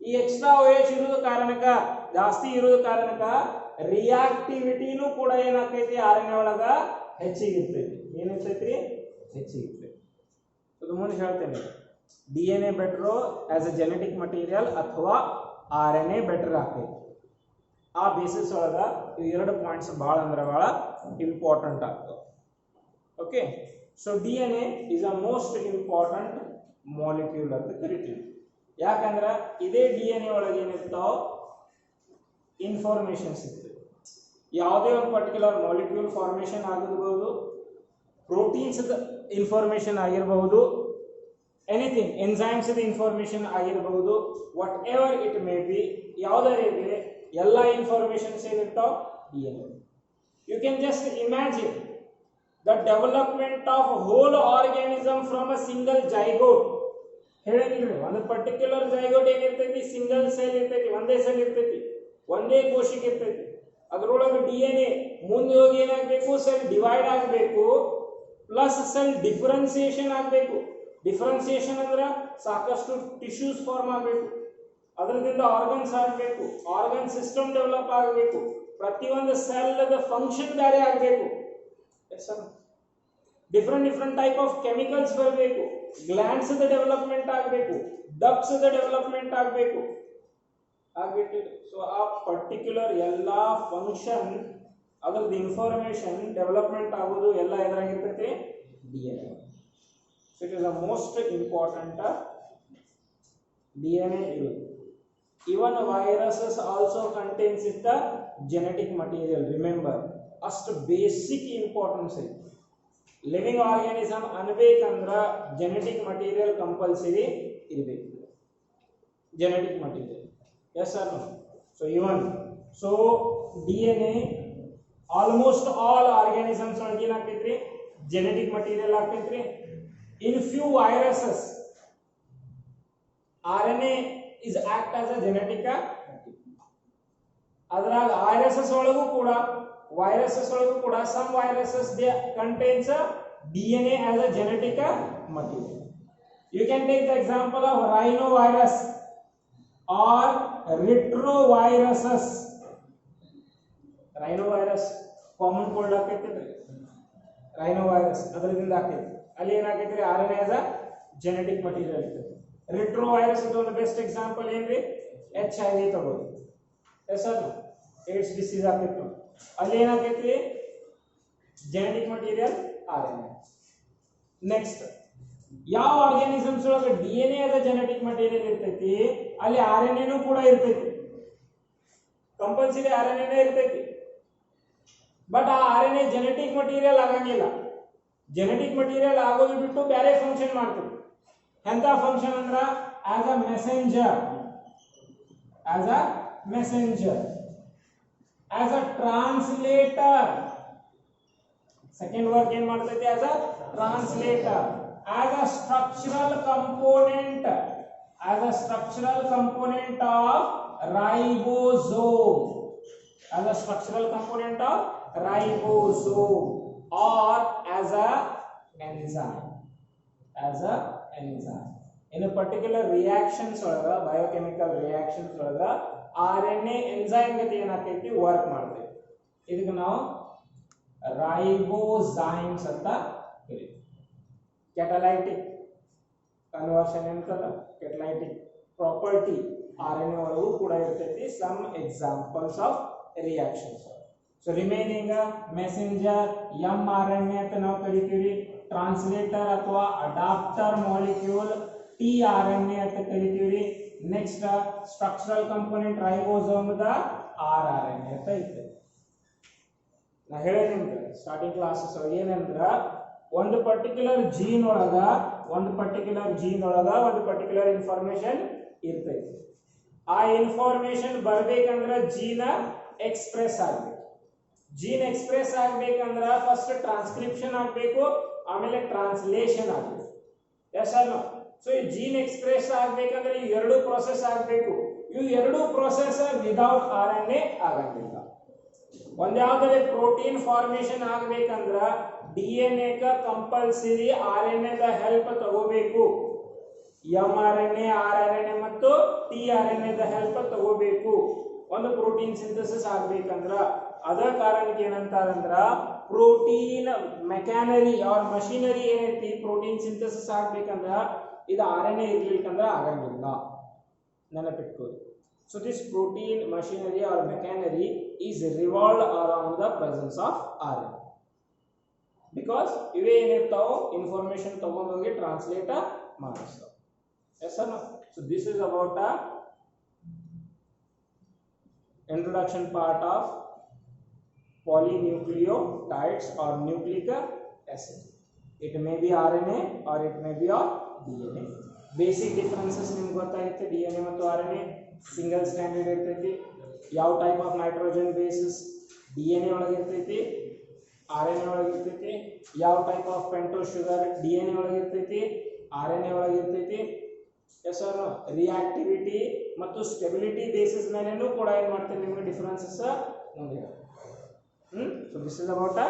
ಈ ಎಕ್ಸ್ಟ್ರಾ ಓ ಎಚ್ ಇರೋದು ಕಾರಣಕ್ಕ ಜಾಸ್ತಿ ಇರೋದು ಕಾರಣಕ್ಕ ರಿಯಾಕ್ಟಿವಿಟಿನೂ ಕೂಡ ಏನಾಗ್ತೈತಿ ಆರ್ ಎನ್ ಎ ಒಳಗ ಹೆಚ್ಚಿಗೆ ಇರ್ತೈತಿ. ಏನಿರ್ತೈತಿ? ಹೆಚ್ಚಿಗೆ ಇರ್ತೈತಿ. ಅದು ಮುಂದೆ ಹೇಳ್ತೇನೆ. D N A better as A genetic material ಅಥವಾ ಆರ್ ಎನ್ ಎ ಬೆಟರ್ ಆಗ್ತೈತಿ. ಆ ಬೇಸಿಸ್ ಒಳಗ ಈ ಎರಡು ಪಾಯಿಂಟ್ಸ್ ಭಾಳ ಅಂದ್ರೆ ಭಾಳ ಇಂಪಾರ್ಟೆಂಟ್ ಆಗ್ತವೆ. Okay, so D N A is a most important molecule ಅಂತ ಕರಿತೀವಿ. ಯಾಕಂದ್ರೆ ಇದೇ ಡಿ ಎನ್ ಎ ಒಳಗೆ ಏನಿರ್ತಾವ ಇನ್ಫಾರ್ಮೇಶನ್ಸ್ ಇರ್ತದೆ. ಯಾವುದೇ ಒಂದು ಪರ್ಟಿಕ್ಯುಲರ್ ಮಾಲಿಕ್ಯೂಲ್ ಫಾರ್ಮೇಶನ್ ಆಗಿರ್ಬೋದು, ಪ್ರೋಟೀನ್ಸ್ ಇನ್ಫಾರ್ಮೇಶನ್ ಆಗಿರಬಹುದು, ಎನಿಥಿಂಗ್ ಎನ್ಸೈಮ್ಸ್ ಇನ್ಫಾರ್ಮೇಶನ್ ಆಗಿರಬಹುದು, whatever it may be, ಯಾವುದೇ ಇರಲಿ ಎಲ್ಲ ಇನ್ಫಾರ್ಮೇಶನ್ಸ್ ಏನಿರ್ತಾವ D N A. You can just imagine the development of whole organism from a single zygote. ಹೇಳಿದ್ರಿ ಒಂದು ಪರ್ಟಿಕ್ಯುಲರ್ ಜೈಗೋಟ್ ಏನಿರ್ತೈತಿ, ಸಿಂಗಲ್ ಸೆಲ್ ಇರ್ತೈತಿ, ಒಂದೇ ಸೆಲ್ ಇರ್ತೈತಿ, ಒಂದೇ ಕೋಶಕ್ಕೆ ಇರ್ತೈತಿ. ಅದರೊಳಗೆ ಡಿ ಎನ್ ಎ ಮುಂದೆ ಹೋಗಿ ಏನಾಗಬೇಕು, ಸೆಲ್ ಡಿವೈಡ್ ಆಗಬೇಕು, ಪ್ಲಸ್ ಸೆಲ್ ಡಿಫರೆನ್ಸಿಯೇಷನ್ ಆಗಬೇಕು. ಡಿಫರೆನ್ಸಿಯೇಷನ್ ಅಂದ್ರೆ ಸಾಕಷ್ಟು ಟಿಶ್ಯೂಸ್ ಫಾರ್ಮ್ ಆಗಬೇಕು, ಅದರಿಂದ ಆರ್ಗನ್ಸ್ ಆಗಬೇಕು, ಆರ್ಗನ್ ಸಿಸ್ಟಮ್ ಡೆವಲಪ್ ಆಗಬೇಕು, ಪ್ರತಿಯೊಂದು ಸೆಲ್ ಫಂಕ್ಷನ್ ಬೇರೆ ಆಗಬೇಕು, ಡಿಫರೆಂಟ್ ಟೈಪ್ ಆಫ್ ಕೆಮಿಕಲ್ಸ್ ಬರಬೇಕು, ಗ್ಲ್ಯಾಂಡ್ಸ್ ಡೆವಲಪ್ಮೆಂಟ್ ಆಗಬೇಕು, ಡಕ್ಟ್ಸ್ ಡೆವಲಪ್ಮೆಂಟ್ ಆಗಬೇಕು. ಸೊ ಆ ಪರ್ಟಿಕ್ಯುಲರ್ ಎಲ್ಲಾ ಫಂಕ್ಷನ್ ಅದ್ರದ್ದು ಇನ್ಫಾರ್ಮೇಶನ್ ಡೆವಲಪ್ಮೆಂಟ್ ಆಗೋದು ಎಲ್ಲ ಎದುರಾಗಿರ್ತೈತಿ D N A. So it is the most important D N A ಇರೋದು. Even viruses also contains it the genetic material. Remember, ಅಷ್ಟು ಬೇಸಿಕ್ ಇಂಪಾರ್ಟೆನ್ಸ್ ಐತಿ. ಲಿವಿಂಗ್ ಆರ್ಗ್ಯಾನಿಸಮ್ ಅನ್ಬೇಕಂದ್ರ ಜೆನೆಟಿಕ್ ಮಟೀರಿಯಲ್ ಕಂಪಲ್ಸರಿ ಇರಬೇಕು. Genetic material, yes or no? So even so D N A almost all organisms ಒಳಗೆ ಏನಾಗ್ತೈತ್ರಿ, genetic material ಆಗ್ತೈತ್ರಿ. In few viruses R N A is act as a genetic ಅದ್ರಾಗ viruses ಒಳಗೂ ಕೂಡ some viruses they contains a DNA as a genetic material. You can take the example of rhinovirus or retroviruses. rhinovirus common cold ಆಗ್ತೈತಿ, rhinovirus ಅದರಿಂದ ಆಗ್ತೈತಿ. ಅಲ್ಲಿ ಏನಾಗೈತಿ, RNA as a genetic material ಇರ್ತೈತಿ. Retrovirus ಇದು ಒಂದು ಬೆಸ್ಟ್ ಎಕ್ಸಾಂಪಲ್ ಏನ್ರಿ, HIV ತಗೋದು, ಎಸ್ ಸರ್, ಏಡ್ಸ್ ಡಿಸೀಸ್ ಆಗ್ತಿತ್ತು, ಅಲ್ಲಿ ಏನಾಗೈತ್ರಿ ಜೆನೆಟಿಕ್ ಮಟೀರಿಯಲ್ RNA. ನೆಕ್ಸ್ಟ್ ಯಾವ ಆರ್ಗ್ಯಾನಿಸಮ್ಸ್ ಒಳಗೆ DNA ಅದ ಜೆನೆಟಿಕ್ ಮಟೀರಿಯಲ್ ಇರ್ತೈತಿ, ಅಲ್ಲಿ RNA ನೂ ಕೂಡ ಇರ್ತೈತಿ, ಕಂಪಲ್ಸರಿ RNA ನೇ ಇರ್ತೈತಿ. ಬಟ್ ಆ RNA ಜೆನೆಟಿಕ್ ಮಟೀರಿಯಲ್ ಆಗಂಗಿಲ್ಲ. ಜೆನೆಟಿಕ್ ಮಟೀರಿಯಲ್ ಆಗೋದು ಬಿಟ್ಟು ಬೇರೆ ಫಂಕ್ಷನ್ ಮಾಡ್ತೈತಿ. ಎಂತ ಫಂಕ್ಷನ್ ಅಂದ್ರ as a messenger, as a translator. Second work ಏನ್ ಮಾಡ್ತೈತಿ, as a translator, as a structural component of ribosome, or as a enzyme. In a particular reactions ಒಳಗ, biochemical reactions ಒಳಗ RNA enzyme ಗತಿ ಏನಾಗ್ತೈತಿ, work ಮಾಡ್ತೈತಿ. ಇದಕ್ಕೆ ನಾವು ರೈಬೋಸೈಮ್ಸ್ ಅಂತ ಕರೀತೀವಿ. ಕ್ಯಾಟಲೈಟಿಕ್ ಕನ್ವರ್ಷನ್ ಅಂತಲ್ಲ, ಕ್ಯಾಟಲೈಟಿಕ್ ಪ್ರಾಪರ್ಟಿ RNA ಒಳಗೂ ಕೂಡ ಇರ್ತೈತಿ. Some examples of reactions. So remaining messenger mRNA ಅಂತ ನಾವು ಕರಿತೀವಿ. ಟ್ರಾನ್ಸ್ಲೇಟರ್ ಅಥವಾ ಅಡಾಪ್ಟರ್ ಮಾಲಿಕ್ಯೂಲ್ tRNA ಅಂತ ಕರಿತೀವಿ. Next structural component ribosome the rRNA ಅಂತ ಇರ್ತದೆ. ನಾ ಹೇಳಿದೆ ನಿಮ್ಗೆ ಸ್ಟಾರ್ಟಿಂಗ್ ಕ್ಲಾಸಸ್ ಏನಂದ್ರ ಒಂದು ಪರ್ಟಿಕ್ಯುಲರ್ ಜೀನ್ ಒಳಗ ಒಂದು ಪರ್ಟಿಕ್ಯುಲರ್ ಇನ್ಫಾರ್ಮೇಶನ್ ಇರ್ತೈತಿ. ಆ ಇನ್ಫಾರ್ಮೇಶನ್ ಬರ್ಬೇಕಂದ್ರ ಜೀನ್ ಎಕ್ಸ್ಪ್ರೆಸ್ ಆಗ್ಬೇಕು. ಜೀನ್ ಎಕ್ಸ್ಪ್ರೆಸ್ ಆಗ್ಬೇಕಂದ್ರ ಫಸ್ಟ್ ಟ್ರಾನ್ಸ್ಕ್ರಿಪ್ಷನ್ ಆಗ್ಬೇಕು, ಆಮೇಲೆ ಟ್ರಾನ್ಸ್ಲೇಷನ್ ಆಗ್ಬೇಕು. ಎಸ್ ಅಲ್ಲ? ಸೊ ಈ ಜೀನ್ ಎಕ್ಸ್ಪ್ರೆಸ್ ಆಗ್ಬೇಕಂದ್ರೆ ಈ ಎರಡು ಪ್ರೋಸೆಸ್ ಆಗ್ಬೇಕು. ಇವು ಎರಡು ಪ್ರೋಸೆಸ್ ವಿದೌಟ್ RNA ಆಗಂಗಿಲ್ಲ. ಒಂದ್ಯಾವ್ದಾದ್ರೆ ಪ್ರೋಟೀನ್ ಫಾರ್ಮೇಶನ್ ಆಗ್ಬೇಕಂದ್ರ DNA ಕ ಕಂಪಲ್ಸರಿ RNA ದ ಹೆಲ್ಪ್ ತಗೋಬೇಕು. mRNA, rRNA ಮತ್ತು tRNA ದ ಹೆಲ್ಪ್ ತಗೋಬೇಕು ಒಂದು ಪ್ರೋಟೀನ್ ಸಿಂಥಸಿಸ್ ಆಗಬೇಕಂದ್ರ ಅದ ಕಾರಣಕ್ಕೆ ಏನಂತಾರಂದ್ರ ಪ್ರೋಟೀನ್ ಮೆಕ್ಯಾನರಿ ಆರ್ ಮಷಿನರಿ ಏನೈತಿ ಪ್ರೋಟೀನ್ ಸಿಂಥಸಿಸ್ ಆಗಬೇಕಂದ್ರ ಇದು RNA ಇರ್ಲಿಕ್ಕಂದ್ರ ಆಗಂಗಿಲ್ಲ ನೆನಪಿಟ್ಕೊಳ್ಳಿ. So this protein machinery or machinery is revolved around the presence of RNA because ಇವೆ ಏನಿರ್ತಾವ ಇನ್ಫಾರ್ಮೇಶನ್ ತಗೊಂಡು ಹೋಗಿ translate ಮಾಡಿಸ್ತಾವ. Yes or no? So this is about a introduction part of polynucleotides or nucleic acid. It may be RNA or it may be or DNA. Basic differences ನಿಮಗೆ ಗೊತ್ತಾಗುತ್ತೆ. DNA ಮತ್ತು RNA single standard ಇರ್ತೈತಿ. ಯಾವ type of nitrogen bases DNA ಒಳಗೆ ಇರ್ತೈತಿ, RNA ಒಳಗೆ ಇರ್ತೈತಿ. ಯಾವ type of pento sugar DNA ಒಳಗೆ ಇರ್ತೈತಿ, RNA ಒಳಗೆ ಇರ್ತೈತಿ. Yes or no? ರಿಯಾಕ್ಟಿವಿಟಿ ಮತ್ತು ಸ್ಟೆಬಿಲಿಟಿ ಬೇಸಿಸ್ ಮೇಲೆನೂ ಕೂಡ ಏನು ಮಾಡ್ತೀವಿ ನಿಮಗೆ ಡಿಫರೆನ್ಸಸ್ ನೋಡಿದ್ರೆ. So this is about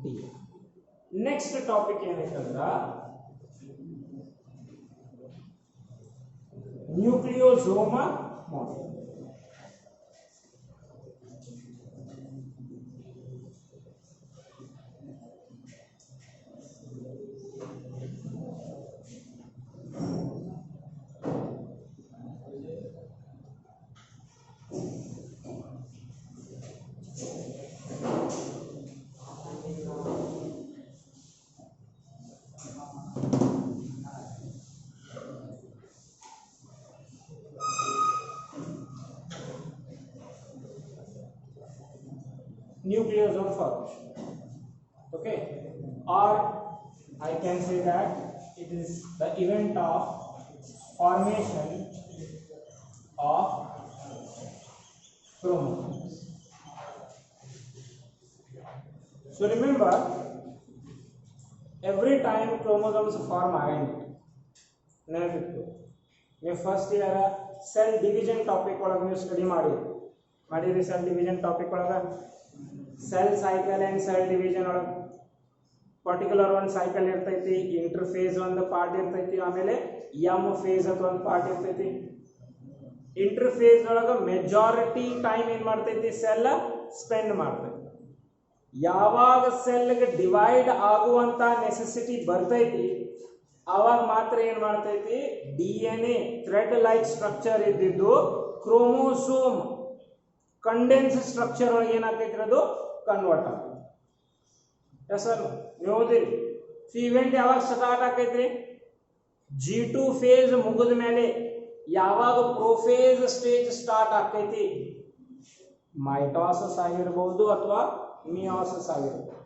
DNA. Next topic ಏನೈತಂದ್ರ nucleosome model. Nucleosome formation. Okay, or I can say that it is the event of formation of chromosomes. So remember, every time chromosomes form identity. ನೀವು first year cell division topic ಒಳಗೆ ನೀವು study ಮಾಡಿರಿ cell division topic ಒಳಗೆ cell cycle and sell division ಒಳಗೆ particular ಒಂದು cycle ಇರ್ತೈತಿ, interface ಒಂದು part ಇರ್ತೈತಿ, ಆಮೇಲೆ ಎಮ್ ಫೇಸ್ ಅಂತ ಒಂದು ಪಾರ್ಟ್ ಇರ್ತೈತಿ. ಇಂಟರ್ಫೇಸ್ ಒಳಗೆ ಮೆಜಾರಿಟಿ ಟೈಮ್ ಏನು ಮಾಡ್ತೈತಿ ಸೆಲ್ ಸ್ಪೆಂಡ್ ಮಾಡ್ತೈತಿ. ಯಾವಾಗ ಸೆಲ್ಗೆ ಡಿವೈಡ್ ಆಗುವಂತ ನೆಸೆಸಿಟಿ ಬರ್ತೈತಿ ಆವಾಗ ಮಾತ್ರ ಏನು ಮಾಡ್ತೈತಿ DNA ಥ್ರೆಡ್ ಲೈಕ್ ಸ್ಟ್ರಕ್ಚರ್ ಇದ್ದಿದ್ದು ಕ್ರೋಮೋಸೋಮ್ ಕಂಡೆನ್ಸ್ ಸ್ಟ್ರಕ್ಚರ್ ಒಳಗೆ ಏನಾಗ್ತೈತಿ ಅದು ಕನ್ವರ್ಟ್ ಆಗ್ತೈತಿ. ಎಸ್ ಸರ್ ನೀವು ಓದಿರಿ. ಇವೆಂಟ್ ಯಾವಾಗ ಸ್ಟಾರ್ಟ್ ಆಕೈತ್ರಿ G2 ಫೇಸ್ ಮುಗಿದ ಮೇಲೆ ಯಾವಾಗ ಪ್ರೋಫೇಸ್ ಸ್ಟೇಜ್ ಸ್ಟಾರ್ಟ್ ಆಕೈತಿ ಮೈಟಾಸಿಸ್ ಆಗಿರಬಹುದು ಅಥವಾ ಮಿಯಾಸಿಸ್ ಆಗಿರಬಹುದು.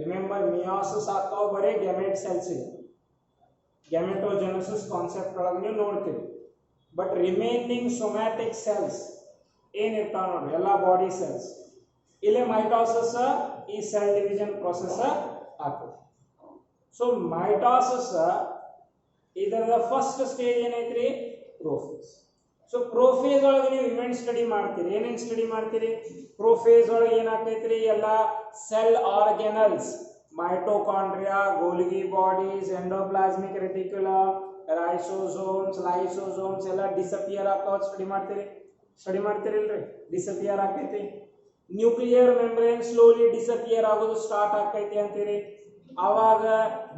ರಿಮೆಂಬರ್ ಮಿಯಾಸಿಸ್ ಆಗ್ತಾವ ಬರೀ ಗ್ಯಾಮೆಟ್ ಸೆಲ್ಸ್ ಇದೆ, ಗ್ಯಾಮೆಟೋಜೆನೆಸಿಸ್ ಕಾನ್ಸೆಪ್ಟ್ ಒಳಗೆ ನೀವು ನೋಡ್ತೀವಿ. ಬಟ್ ರಿಮೈನಿಂಗ್ ಸೊಮ್ಯಾಟಿಕ್ ಸೆಲ್ಸ್ ಏನಿರ್ತಾವ ನೋಡ್ರಿ ಎಲ್ಲ ಬಾಡಿ ಸೆಲ್ಸ್ ಇಲ್ಲೇ ಮೈಟಾಸಿಸ್ ಈ ಸೆಲ್ ಡಿವಿಷನ್ ಪ್ರೊಸೆಸ್ ಆಗ್ತದೆ. ಸೊ ಮೈಟಾಸಿಸ್ ಇದರ ಫಸ್ಟ್ ಸ್ಟೇಜ್ ಏನೈತ್ರಿ ಪ್ರೋಫೇಸ್. ಸೊ ಪ್ರೋಫೇಸ್ ಒಳಗೆ ನೀವು ಇವೆಂಟ್ ಸ್ಟಡಿ ಮಾಡ್ತೀರಿ. ಏನೇನು ಸ್ಟಡಿ ಮಾಡ್ತೀರಿ ಪ್ರೋಫೇಸ್ ಒಳಗೆ ಏನಾಗ್ತೈತ್ರಿ ಎಲ್ಲ cell organelles mitochondria, Golgi bodies, endoplasmic reticulum, ribosomes, lysosomes ಎಲ್ಲ ಡಿಸಪಿಯರ್ ಆಗ್ತಾವ. ಸ್ಟಡಿ ಮಾಡ್ತೀರಿಲ್ರಿ ಡಿಸಪಿಯರ್ ಆಗ್ತೈತಿ. ನ್ಯೂಕ್ಲಿಯರ್ ಮೆಂಬ್ರೇನ್ ಸ್ಲೋಲಿ ಡಿಸಪಿಯರ್ ಆಗೋದು ಸ್ಟಾರ್ಟ್ ಆಗ್ತೈತಿ ಅಂತೀರಿ. ಆವಾಗ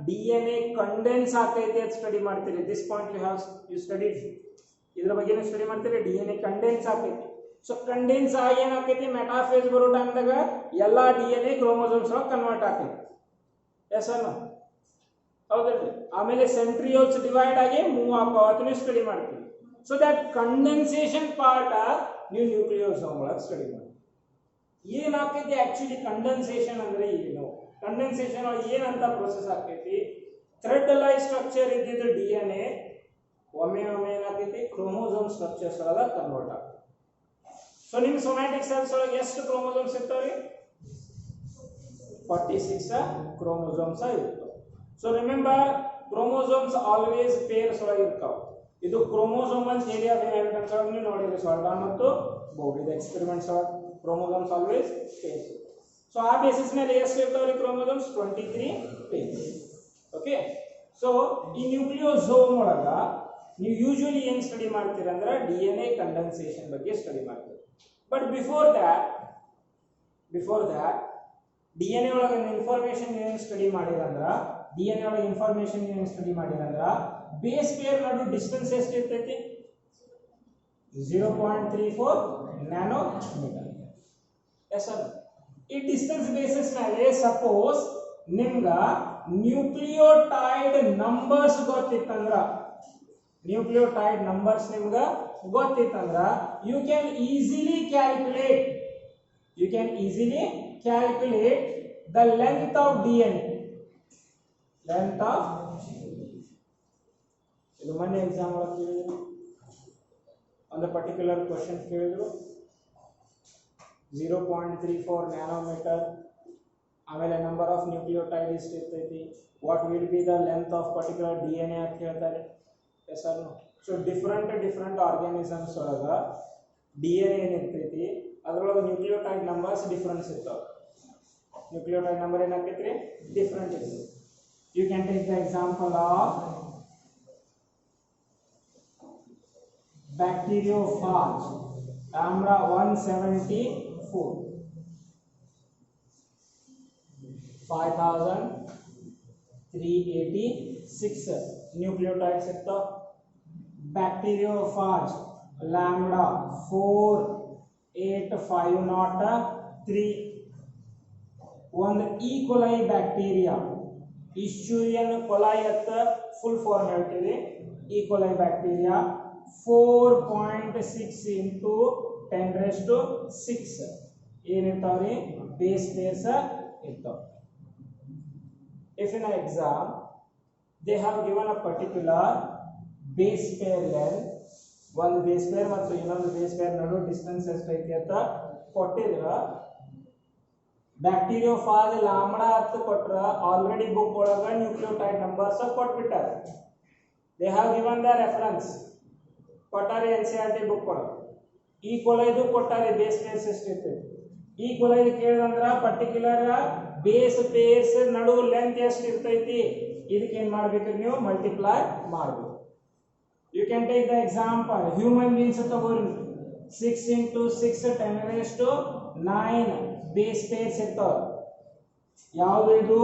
DNA ಕಂಡೆನ್ಸ್ ಆಗ್ತೈತಿ ಅಂತ ಸ್ಟಡಿ ಮಾಡ್ತೀರಿ. ದಿಸ್ ಪಾಯಿಂಟ್ ಯು ಸ್ಟಡಿ ಇದ್ರ ಬಗ್ಗೆ ಸ್ಟಡಿ ಮಾಡ್ತೀರಿ. DNA ಕಂಡೆನ್ಸ್ ಆಗ್ತೈತಿ. ಸೊ ಕಂಡೆನ್ಸ್ ಆಗಿ ಏನಾಗ್ತೈತಿ ಮೆಟಾಫೇಸ್ ಬರೋ ಟೈಮ್ದಾಗ ಎಲ್ಲಾ DNA ಕ್ರೋಮೋಸೋಮ್ಸ್ ಕನ್ವರ್ಟ್ ಆಗ್ತೈತಿ. ಎಸ್ ಅನ್ನ ಹೌದಲ್ರಿ. ಆಮೇಲೆ ಸೆಂಟ್ರಿಯೋಲ್ಸ್ ಡಿವೈಡ್ ಆಗಿ ಮೂವ್ ಆಗೋ ಅದನ್ನ ಸ್ಟಡಿ ಮಾಡ್ತೀವಿ. ಸೊ ದಟ್ ಕಂಡೆನ್ಸೇಷನ್ ಪಾರ್ಟ್ ನೀವು ನ್ಯೂಕ್ಲಿಯೋಸೋಮ್ ಒಳಗೆ ಸ್ಟಡಿ ಮಾಡಿ. ಏನಾಗ್ತೈತಿ ಆಕ್ಚುಲಿ ಕಂಡೆನ್ಸೇಷನ್ ಅಂದ್ರೆ ಏನು, ಕಂಡೆನ್ಸೇಷನ್ ಒಳಗೆ ಏನಂತ ಪ್ರೊಸೆಸ್ ಆಗ್ತೈತಿ ಥ್ರೆಡ್ ಲೈಕ್ ಸ್ಟ್ರಕ್ಚರ್ ಇದ್ದಿದ್ದು DNA ಒಮ್ಮೆ ಏನಾಗ್ತೈತಿ ಕ್ರೋಮೋಸೋಮ್ ಸ್ಟ್ರಕ್ಚರ್ಸ್ ಒಳಗೆ ಕನ್ವರ್ಟ್ ಆಗ್ತೈತಿ. ಸೊ ನಿಮ್ಮ ಸೊಮ್ಯಾಟಿಕ್ ಸೆಲ್ಸ್ ಒಳಗೆ ಎಷ್ಟು ಕ್ರೋಮೋಸೋಮ್ಸ್ ಇರ್ತಾವ್ರಿ 46 ಕ್ರೋಮೋಸೋಮ್ಸ್ ಇರ್ತಾವ. So remember chromosomes always pairs ಒಳಗೆ ಇರ್ತಾವ. ಇದು ಕ್ರೋಮೋಸೋಮ್ ಅಂತ ಏರಿಯಾ ಇನ್ಹೆರಿಟೆನ್ಸ್ ಒಳಗೆ ನೀವು ನೋಡಿರಿ ಸಾಲ್ಡಾನ್ ಮತ್ತು ಬೌಡ್ ಇದು ಎಕ್ಸ್ಪೆರಿಮೆಂಟ್ಸ್ ಒಳಗೆ ಕ್ರೋಮೋಸೋಮ್ಸ್ ಆಲ್ವೇಸ್ ಪೇರ್ಸ್. ಸೊ ಆ ಬೇಸಿಸ್ ಮೇಲೆ ಎಷ್ಟು ಇರ್ತಾವ್ರಿ ಕ್ರೋಮೋಸೋಮ್ಸ್ 23 ಪೇರ್ಸ್. ಓಕೆ. ಸೊ ಈ ನ್ಯೂಕ್ಲಿಯೋಸೋಮ್ ಒಳಗ ನೀವು ಯೂಶುವಲಿ ಏನು ಸ್ಟಡಿ ಮಾಡ್ತೀರಾ ಅಂದ್ರೆ DNA ಕಂಡೆನ್ಸೇಷನ್ ಬಗ್ಗೆ ಸ್ಟಡಿ ಮಾಡ್ತೀರಿ. ಬಟ್ ಬಿಫೋರ್ ದ್ಯಾಟ್ DNA ಒಳಗೆ ಇನ್ಫಾರ್ಮೇಶನ್ ಏನು ಸ್ಟಡಿ ಮಾಡಿರಂದ್ರ DNA ಒಳಗೆ ಇನ್ಫಾರ್ಮೇಶನ್ ಏನು ಸ್ಟಡಿ ಮಾಡಿರಂದ್ರ ಬೇಸ್ ಪೇರ್ ನಡು ಡಿಸ್ಟೆನ್ಸ್ ಎಷ್ಟು ಇರ್ತೈತಿ 0.34 ನ್ಯಾನೋಮೀಟರ್. Yes sir. ಈ ಡಿಸ್ಟೆನ್ಸ್ ಬೇಸಿಸ್ ಮೇಲೆ ಸಪೋಸ್ ನಿಮ್ಗ ನ್ಯೂಕ್ಲಿಯೋಟೈಡ್ ನಂಬರ್ಸ್ ಗೊತ್ತಿತ್ತಂದ್ರ you can easily calculate the length of DNA. ಇದು ಮೊನ್ನೆ ಎಕ್ಸಾಮ್ ಒಳಗೆ ಕೇಳಿದ್ರು, ಒಂದು ಪರ್ಟಿಕ್ಯುಲರ್ ಕ್ವಶನ್ ಕೇಳಿದ್ರು 0.34 ನ್ಯಾನೋಮೀಟರ್. ಆಮೇಲೆ ನಂಬರ್ ಆಫ್ ನ್ಯೂಕ್ಲಿಯೋಟೈಡ್ ಎಷ್ಟು ಇರ್ತೈತಿ, what will be the length of particular DNA ಅಂತ ಕೇಳ್ತಾರೆ. Yes or no. So different organisms ಒಳಗೆ DNA ಏನಿರ್ತೈತಿ ಅದರೊಳಗೆ ನ್ಯೂಕ್ಲಿಯೋಟೈಡ್ ನಂಬರ್ಸ್ ಡಿಫ್ರೆನ್ಸ್ ಇರ್ತಾವೆ. ನ್ಯೂಕ್ಲಿಯೋಟೈಡ್ ನಂಬರ್ ಏನಾಗ್ತೈತ್ರಿ ಡಿಫ್ರೆಂಟ್ ಇರ್ತದೆ. You can take the example of bacteriophage lambda 174 5386 nucleotides ಇರ್ತಾವ. ಬ್ಯಾಕ್ಟೀರಿಯೋಫಾಜ್ lambda 48503 ಒಂದು ಈಕೋಲೈ ಬ್ಯಾಕ್ಟೀರಿಯಾ ಇಶ್ಯೂರಿಯನ್ ಕೊಲೈ ಅಂತ ಫುಲ್ ಫಾರ್ಮ್ ಹೇಳ್ತೀವಿ. ಈಕೋಲೈ ಬ್ಯಾಕ್ಟೀರಿಯಾ 4.6 into 10⁶ ಏನಿರ್ತಾವ್ರಿ ಬೇಸ್ ಪೇರ್ಸ್ ಇರ್ತಾವ. If in an exam they have given a particular base pair length, ಒಂದು base pair ಮತ್ತು ಇನ್ನೊಂದು base peer ನಡುವೆ ಡಿಸ್ಟೆನ್ಸ್ ಎಷ್ಟು ಐತಿ ಅಂತ ಕೊಟ್ಟಿದ್ರ ಬ್ಯಾಕ್ಟೀರಿಯೋಫಾಜ್ ಲ್ಯಾಂಬ್ಡಾ ಅಂತ ಕೊಟ್ರ ಆಲ್ರೆಡಿ ಬುಕ್ ಒಳಗ ನ್ಯೂಕ್ಲಿಯೋಟೈಡ್ ನಂಬರ್ಸ್ ಕೊಟ್ಬಿಟ್ಟಾರೆ. They have given the reference ಕೊಟ್ಟಾರೆ NCERT ಬುಕ್ ಒಳಗ. ಈ ಕೊಲೈದು ಕೊಟ್ಟಾರೆ ಬೇಸ್ ಪೇರ್ಸ್ ಎಷ್ಟು ಇರ್ತೈತಿ. ಈ ಕೊಲೈದು ಕೇಳಿದಂದ್ರ ಪರ್ಟಿಕ್ಯುಲರ್ ಬೇಸ್ ಪೇರ್ಸ್ ನಡುವೆ ಲೆಂತ್ ಎಷ್ಟು ಇರ್ತೈತಿ ಇದಕ್ಕೆ ಏನ್ ಮಾಡ್ಬೇಕು ನೀವು ಮಲ್ಟಿಪ್ಲೈ ಮಾಡಬೇಕು. You can take the example human beings ತಗೋರಿ 6 into 6 10⁹ ಬೇಸ್ ಪೇರ್ಸ್ ಇರ್ತಾವ. ಯಾವುದು ಇದು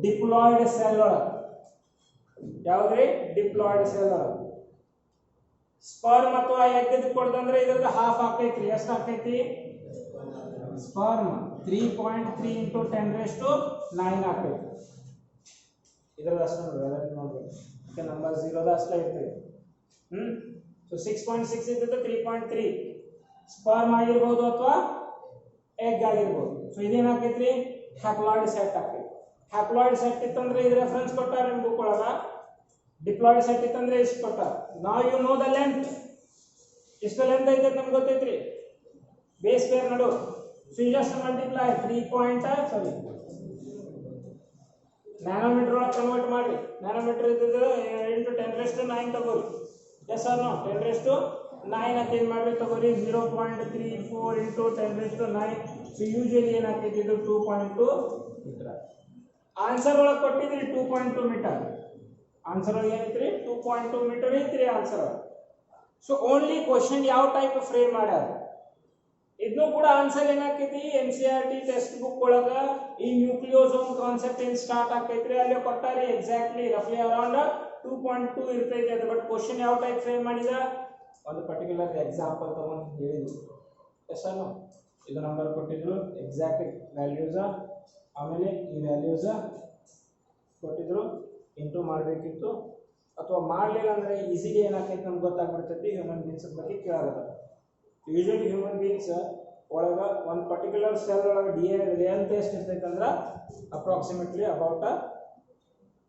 ಡಿಪ್ಲಾಯ್ಡ್ ಸೆಲ್ ಒಳಗೆ. ಯಾವ್ದ್ರಿ ಡಿಪ್ಲಾಯ್ಡ್ ಸೆಲ್ ಒಳಗೆ ಸ್ಪರ್ಮ್ ಅಥವಾ ಎಗ್ ಕೊಡ್ದಂದ್ರೆ ಇದ್ರದ್ದು ಹಾಫ್ ಆಗ್ತೈತ್ರಿ. ಎಷ್ಟು ಆಗ್ತೈತಿ ಸ್ಪರ್ಮ್ 3.3 into 10⁹ ಆಗ್ತೈತಿ. ಇದ್ರದ್ದು ಅಷ್ಟು ನೋಡ್ಬೇಕು ನಂಬರ್ 0 ಅಷ್ಟೇ ಇರ್ತೈತಿ. ಸೊ 6.6 ಇದ್ದದ್ದು 3.3 ಸ್ಪರ್ಮ್ ಆಗಿರ್ಬೋದು ಅಥವಾ ಎಗ್ ಆಗಿರ್ಬೋದು. ಸೊ ಇದೇನಾಗ್ತೈತ್ರಿ ಹ್ಯಾಪ್ಲಾಯ್ಡ್ ಸೆಟ್ ಆಗ್ತೈತಿ. ಹ್ಯಾಪ್ಲಾಯ್ಡ್ ಸೆಟ್ ಇತ್ತಂದ್ರೆ ಇದು ರೆಫರೆನ್ಸ್ ಕೊಟ್ಟಾರ ನಿಮ್ಮ ಬುಕ್ ಒಳಗ. ಡಿಪ್ಲಾಯ್ಡ್ ಸೆಟ್ ಇತ್ತಂದ್ರೆ ಎಷ್ಟು ಕೊಟ್ಟಾರ. ನಾವ್ ಯು ನೋ ದ ಲೆಂತ್. ಎಷ್ಟು ಲೆಂತ್ ಐತೆ ನಮ್ಗೆ ಗೊತ್ತೈತ್ರಿ ಬೇಸ್ ಪೇರ್ ನಡು. So you just multiply 3. Nanometre ಒಳಗೆ ಕನ್ವರ್ಟ್ ಮಾಡ್ರಿ. ನ್ಯಾನೋಮೀಟರ್ ಇದ್ದಿದ್ದು into 10⁹ ತಗೋರಿ. ಎಸ್ ಆರ್ ನೋ 10⁹ ಅಂತ ಏನ್ ಮಾಡ್ರಿ ತಗೋರಿ 0.34 into 10⁹. ಸೊ ಯೂಶುವಲಿ ಏನಾಗ್ತೈತಿ ಇದು 2.2 ಮೀಟರ್. ಆನ್ಸರ್ ಒಳಗೆ ಕೊಟ್ಟಿದ್ರಿ 2.2 ಮೀಟರ್. ಆನ್ಸರ್ ಒಳಗೆ ಏನೈತ್ರಿ 2.2 ಮೀಟರ್ ಐತ್ರಿ ಆನ್ಸರ್. ಸೊ ಓನ್ಲಿ ಕ್ವಶನ್ ಯಾವ ಟೈಪ್ ಫ್ರೇಮ್ ಮಾಡ್ಯಾರ ಇದನ್ನು ಕೂಡ ಆನ್ಸರ್ ಏನಾಗ್ತೈತಿ NCERT ಟೆಕ್ಸ್ಟ್ ಬುಕ್ ಒಳಗ ಈ ನ್ಯೂಕ್ಲಿಯೋಸೋಮ್ ಕಾನ್ಸೆಪ್ಟ್ ಏನ್ ಸ್ಟಾರ್ಟ್ ಆಗ್ತೈತ್ರಿ ಅಲ್ಲಿ ಕೊಟ್ಟಾರಿ ಎಕ್ಸಾಕ್ಟ್ಲಿ ರಫ್ಲಿ ಅರೌಂಡ್ 2.2 ಇರ್ತೈತಿ ಅದು. ಬಟ್ ಕ್ವಶನ್ ಯಾವ ಟೈಪ್ ಫ್ರೇಮ್ ಮಾಡಿದ ಒಂದು ಪರ್ಟಿಕ್ಯುಲರ್ ಎಕ್ಸಾಂಪಲ್ ತಗೊಂಡು ಹೇಳಿದ್ರು. ಎಸ್ ಅಲ್ಲ ಇದು ನಂಬರ್ ಕೊಟ್ಟಿದ್ರು ಎಕ್ಸಾಕ್ಟ್ ವ್ಯಾಲ್ಯೂಸ್ ಆಮೇಲೆ ಈ ವ್ಯಾಲ್ಯೂಸ್ ಕೊಟ್ಟಿದ್ರು ಇಂಟು ಮಾಡಬೇಕಿತ್ತು ಅಥವಾ ಮಾಡಲಿಲ್ಲ ಅಂದ್ರೆ ಈಸಿಲಿ ಏನಾಗ್ತೈತಿ ನಮ್ಗೆ ಗೊತ್ತಾಗ್ಬಿಡ್ತೈತಿ ಹ್ಯೂಮನ್ ಬೀಯಿಂಗ್ಸ್ ಬಗ್ಗೆ ಕೇಳಾಗತ್ತ. ಯೂಶುವಲಿ ಹ್ಯೂಮನ್ ಬೀಯಿಂಗ್ಸ್ ಒಳಗ ಒಂದು ಪರ್ಟಿಕ್ಯುಲರ್ ಸೆಲ್ ಒಳಗೆ DNA ಲೆಂತ್ ಎಷ್ಟು ಇರ್ತೈತೆ ಅಂದ್ರೆ ಅಪ್ರಾಕ್ಸಿಮೇಟ್ಲಿ ಅಬೌಟ್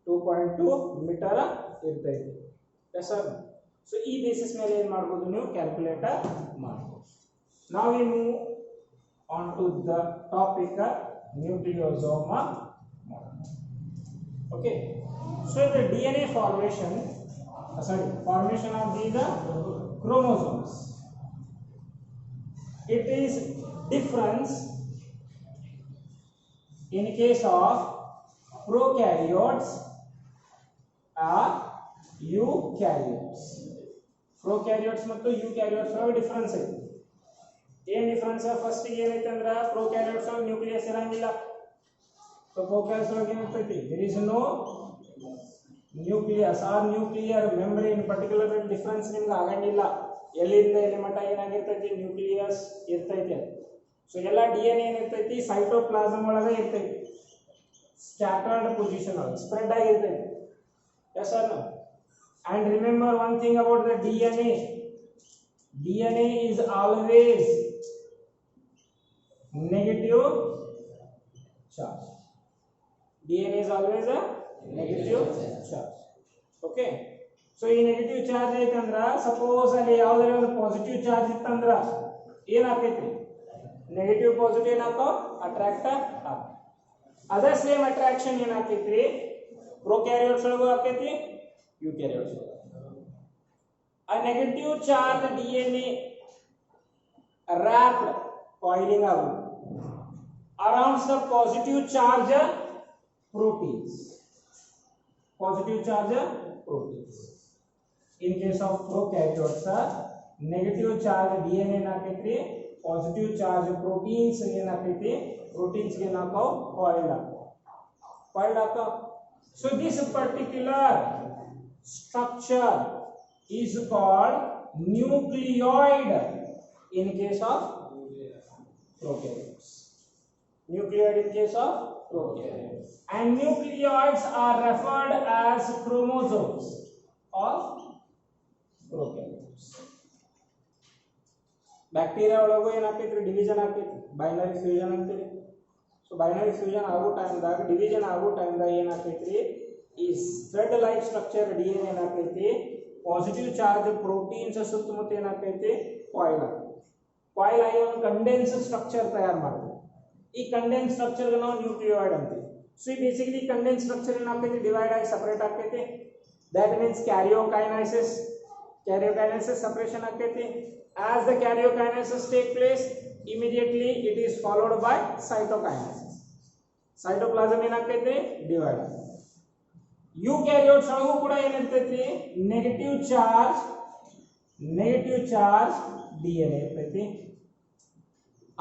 2.2 ಮೀಟರ್ ಇರ್ತೈತಿ. Yes sir. ಸೊ ಈ ಬೇಸಿಸ್ ಮೇಲೆ ಏನು ಮಾಡ್ಬೋದು ನೀವು ಕ್ಯಾಲ್ಕುಲೇಟ್ ಮಾಡ್ಬೋದು. ನಾವು we move on to the topic nucleosome. Okay. So the DNA formation of the chromosomes, it is difference in case of prokaryotes or eukaryotes. Prokaryotes ಮತ್ತು ಯೂಕ್ಯಾರಿಯೋಟ್ಸ್ ಒಳಗೆ ಡಿಫರೆನ್ಸ್ ಐತಿ. ಏನ್ ಡಿಫರೆನ್ಸ್? ಫಸ್ಟ್ ಏನೈತೆ ಅಂದ್ರೆ ಪ್ರೊಕ್ಯಾರಿಯೋಟ್ಸ್ ಒಳಗೆ ನ್ಯೂಕ್ಲಿಯಸ್ ಇರಂಗಿಲ್ಲ. ಸೊ ಪ್ರೊಕ್ಯಾರಿಯೋಟ್ಸ್ ಒಳಗೆ ಏನಿರ್ತೈತಿ? There is no nucleus or nuclear membrane. Particular difference ನಿಮ್ಗೆ ಆಗಂಗಿಲ್ಲ. ಎಲ್ಲಿಂದ ಎಲ್ಲಿ ಮಟ್ಟ ಏನಾಗಿರ್ತೈತಿ? ನ್ಯೂಕ್ಲಿಯಸ್ ಇರ್ತೈತಿ. ಸೊ ಎಲ್ಲ DNA ಏನಿರ್ತೈತಿ? ಸೈಟೋಪ್ಲಾಸಮ್ ಒಳಗೆ ಇರ್ತೈತಿ. ಸ್ಕ್ಯಾಟರ್ಡ್ ಪೊಸಿಷನ್ ಒಳಗೆ ಸ್ಪ್ರೆಡ್ ಆಗಿರ್ತೈತಿ. Yes or no? And remember one thing about the DNA. DNA is always negative charge. DNA is always a negative charge. Okay. So ಈ ನೆಗೆಟಿವ್ ಚಾರ್ಜ್ ಐತಂದ್ರ ಸಪೋಸ್ ಅಲ್ಲಿ ಯಾವ್ದಾರ ಒಂದು positive charge ಇತ್ತಂದ್ರ ಏನಾಗ್ತೈತಿ? Negative positive ಏನಾಗ್ತಾವ? Attract ಆಗ್ತಾವ. ಅದೇ same attraction ಏನಾಗ್ತೈತಿ? Prokaryotes ಒಳಗೂ ಆಗ್ತೈತಿ, ಯೂಕ್ಯಾರಿಯೋಟ್ಸ್ ಒಳಗೂ. A negative charge DNA wrapped coiling around the positive charge proteins. Positive charge proteins. In case of prokaryotes, negative charge DNA ಏನಾಗ್ತೈತಿ? ಪಾಸಿಟಿವ್ ಚಾರ್ಜ್ ಪ್ರೋಟೀನ್ಸ್ ಏನಾಗ್ತೈತಿ? ಪ್ರೋಟೀನ್ಸ್ ಗೆ ಏನಾಗ್ತಾವ? ಕಾಯಿಲ್ಡ್ ಆಗ್ತಾವ. So this particular structure is called nucleoid in case of prokaryotes. Nucleoid in case of prokaryotes. And nucleoids are referred as chromosomes of prokaryotes. Bacteria ಒಳಗೂ ಏನಾಗ್ತೈತಿ? Division ಆಗ್ತೈತಿ, binary fusion ಅಂತೀವಿ. So binary fusion ಆಗೋ ಟೈಮ್ದಾಗ, division ಆಗೋ ಟೈಮ್ದಾಗ ಏನಾಗ್ತೈತಿ? ಈ ಥ್ರೆಡ್ ಲೈಕ್ ಸ್ಟ್ರಕ್ಚರ್ DNA ಏನಾಗ್ತೈತಿ? ಪಾಸಿಟಿವ್ ಚಾರ್ಜ್ ಪ್ರೋಟೀನ್ಸ್ ಸುತ್ತಮುತ್ತ ಏನಾಗ್ತೈತಿ? ಕಾಯಿಲ್ ಆಗ್ತೈತಿ. ಕಾಯಿಲ್ ಆಗಿ ಒಂದು ಕಂಡೆನ್ಸ್ ಸ್ಟ್ರಕ್ಚರ್ ತಯಾರು ಮಾಡ್ತೀವಿ. ಈ ಕಂಡೆನ್ಸ್ ಸ್ಟ್ರಕ್ಚರ್ ನಾವು ನ್ಯೂಕ್ಲಿಯಾಯ್ಡ್ ಅಂತೀವಿ. ಸೊ ಈ ಬೇಸಿಕಲಿ ಕಂಡೆನ್ಸ್ ಸ್ಟ್ರಕ್ಚರ್ ಏನಾಗ್ತೈತಿ? ಡಿವೈಡ್ ಆಗಿ ಸಪರೇಟ್ ಆಗ್ತೈತಿ. That means karyokinesis. Karyokinesis separation ಆಗ್ತೈತಿ. As the karyokinesis take place, immediately it is followed by cytokinesis. Cytoplasm ಏನಾಗ್ತೈತಿ? ಡಿವೈಡ್ ಆಗ್ತೈತಿ. ಯೂಕ್ಯಾರಿಯೋಟ್ಸ್ ಒಳಗೂ ಕೂಡ ಏನಿರ್ತೈತಿ? ನೆಗೆಟಿವ್ ಚಾರ್ಜ್ DNA ಇರ್ತೈತಿ.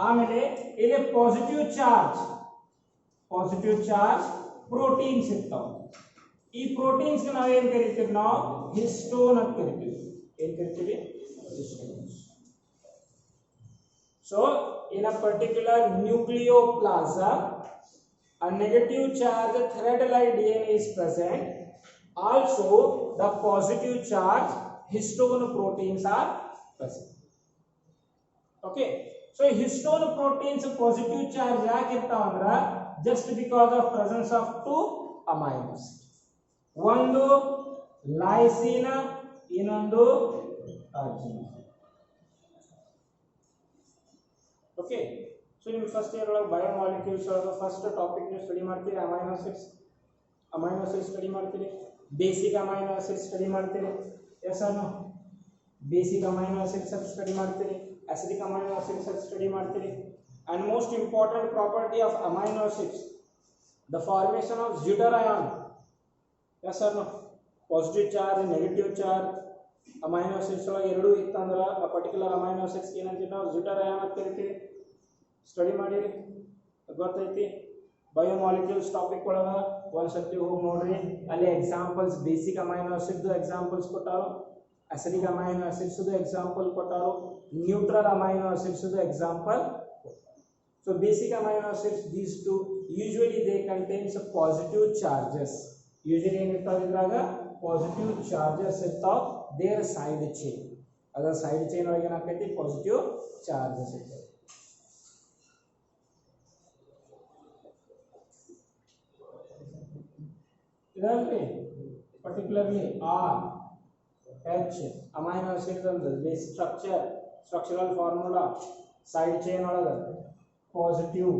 ಆಮೇಲೆ ಇಲ್ಲಿ ಪಾಸಿಟಿವ್ ಚಾರ್ಜ್ ಪ್ರೋಟೀನ್ಸ್ ಇರ್ತಾವ. ಈ ಪ್ರೋಟೀನ್ಸ್ ನಾವು ಏನ್ ಕರಿತೀವಿ? ನಾವು ಹಿಸ್ಟೋನ್ ಅಂತ ಕರಿತೀವಿ. ಏನ್ ಕರಿತೀವಿ? Histone. So in a particular nucleoplasm, a negative charge thread-like DNA is present. Also, the positive charge histone proteins are present. Okay. So histone proteins positive charge yakirtavandra just because of presence of two amino acids. One lysine, ಇನ್ನೊಂದು arginine. Okay. So in first year of biomolecules first topic ನೀವು study ಮಾಡ್ತೀರಿ amino acids study ಮಾಡ್ತೀರಿ, basic amino acids study ಮಾಡ್ತೀರಿ. Yes or no? Basic amino acids study ಮಾಡ್ತೀರಿ, acidic amino acids study ಮಾಡ್ತೀರಿ. And most important property of amino acids, the formation of deuterion. Yes or no? Positive charge, negative charge, amino acids ಒಳಗೆ ಎರಡು ಇತ್ತಂದ್ರೆ ಆ particular amino acids ಏನಂತೀವಿ ನಾವು? ಡ್ಯೂಟರಯಾನ್ ಅಂತ ಕರಿತೀವಿ. ಸ್ಟಡಿ ಮಾಡಿರಿ, ಗೊತ್ತೈತಿ. ಬಯೋಮಾಲಿಕ್ಯೂಲ್ಸ್ ಟಾಪಿಕ್ ಒಳಗೆ ಒಂದ್ಸತಿ ಹೋಗಿ ನೋಡ್ರಿ, ಅಲ್ಲಿ examples basic amino acid examples ಕೊಟ್ಟಾರು, acidic amino acids example kottaru, neutral amino acids example. So basic amino acids, these two usually they contains positive charges. Usually ಏನಿರ್ತಾವ? positive charges ಇರ್ತಾವ their side chain. ಅದರ side chain ಒಳಗೆ ಏನಾಗ್ತೈತಿ? positive charges ಇರ್ತಾವ. ಇದರಲ್ಲಿ particularly R H amino acids ಅಂದ್ರೆ base structural formula side chain ಒಳಗೆ positive.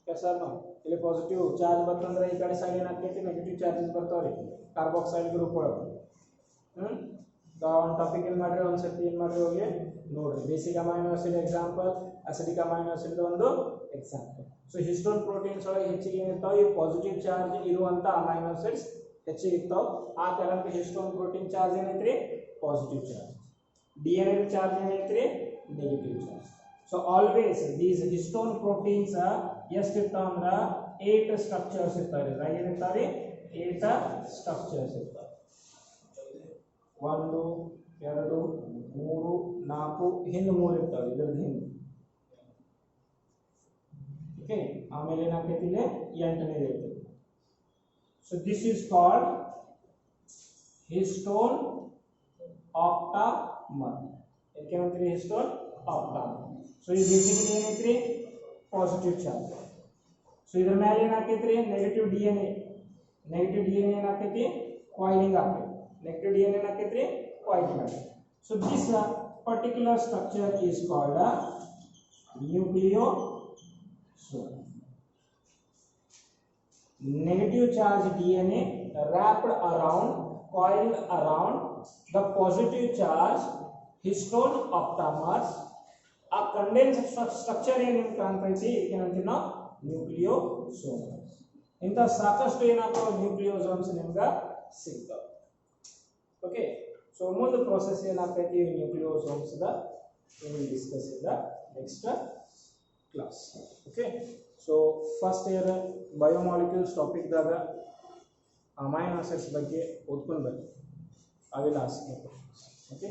ಕೆಸರ್ನ ಇಲ್ಲಿ positive charge ಬರ್ತಂದ್ರೆ ಈ ಕಡೆ ಸೈಡ್ ಏನಾಗ್ತೈತಿ? ನೆಗೆಟಿವ್ ಚಾರ್ಜಸ್ ಬರ್ತಾವ್ರಿ ಕಾರ್ಬಾಕ್ಸೈಲ್ ಗ್ರೂಪ್ ಒಳಗೆ. ಒಂದು ಟಾಪಿಕ್ ಏನು ಮಾಡ್ರಿ, ಒಂದ್ಸತಿ ಏನು ಮಾಡ್ರಿ ಹೋಗಿ ನೋಡ್ರಿ. Basic amino acid example, acidic amino acid ಒಂದು ಎಕ್ಸಾಂಪಲ್. ಸೊ ಹಿಸ್ಟೋನ್ ಪ್ರೋಟೀನ್ಸ್ ಒಳಗೆ ಹೆಚ್ಚಿಗೆ ಏನಿರ್ತಾವೆ? ಈ ಪಾಸಿಟಿವ್ ಚಾರ್ಜ್ ಇರುವಂತ ಅಮೈನೋ ಆಸಿಡ್ಸ್ ಹೆಚ್ಚಿಗೆ ಇರ್ತಾವ ಆ ಕಾರಣಕ್ಕೆ ಹಿಸ್ಟೋನ್ ಪ್ರೋಟೀನ್ ಚಾರ್ಜ್ ಏನೈತ್ರಿ ಪಾಸಿಟಿವ್ ಚಾರ್ಜ್, DNA ಚಾರ್ಜ್ ಏನೈತ್ರಿ negative charge. So always these histone proteins ಎಷ್ಟು ಇರ್ತಾವ ಅಂದ್ರ 8 ಸ್ಟ್ರಕ್ಚರ್ಸ್ ಇರ್ತಾವೆ. ಇದ್ರಾಗ ಏನಿರ್ತಾವ್ರಿ 8 ಸ್ಟ್ರಕ್ಚರ್ಸ್ ಇರ್ತಾವೆ. 1 2 3 4 ಹಿಂದೆ 3 ಇರ್ತಾವೆ ಇದ್ರದ್ದು ಹಿಂದೆ. ಓಕೆ, ಆಮೇಲೆ ಏನಾಗ್ತೈತಿ ಇಲ್ಲಿ 8ನೇದು ಇರ್ತದೆ. So this is called histone octamer. ಏನಂತೀರಿ ಹಿಸ್ಟೋನ್ ಆಕ್ಟಾಮರ್. ಸೊ ಇದು ಬೇಸಿಕಲಿ ಏನೈತ್ರಿ ಪಾಸಿಟಿವ್ ಚಾರ್ಜ್. ಸೊ ಇದ್ರ ಮೇಲೆ ಏನಾಗ್ತೈತ್ರಿ ನೆಗೆಟಿವ್ DNA. ನೆಗೆಟಿವ್ DNA ಏನಾಗ್ತೈತಿ ಕಾಯಿಲಿಂಗ್ ಆಗ್ತೈತಿ. ನೆಗೆಟಿವ್ DNA ಏನಾಗ್ತೈತ್ರಿ ಕಾಯಿಲಿಂಗ್ ಆಗ್ತೈತಿ. So this particular structure is called nucleosome. Negative charge DNA wrapped around, coiled around the positive charge histone octamers. A condensed structure ಏನು ಕಾಣ್ತೈತಿ ಏನಂತೀವಿ ನಾವು ನ್ಯೂಕ್ಲಿಯೋಸೋಮ್. ಇಂಥ ಸಾಕಷ್ಟು ಏನಾಗ್ತಾವ ನ್ಯೂಕ್ಲಿಯೋಸೋಮ್ಸ್ ನಿಮ್ಗೆ ಸಿಗ್ತಾವೆ. ಓಕೆ, ಸೊ ಮುಂದೆ ಪ್ರೋಸೆಸ್ ಏನಾಗ್ತೈತಿ nucleosomes discuss in the next class. Okay, so first year biomolecules ಟಾಪಿಕ್ದಾಗ ಅಮೈನೋ ಆಸಿಡ್ಸ್ ಬಗ್ಗೆ ಓದ್ಕೊಂಡು ಬನ್ನಿ. I will ask you. Okay.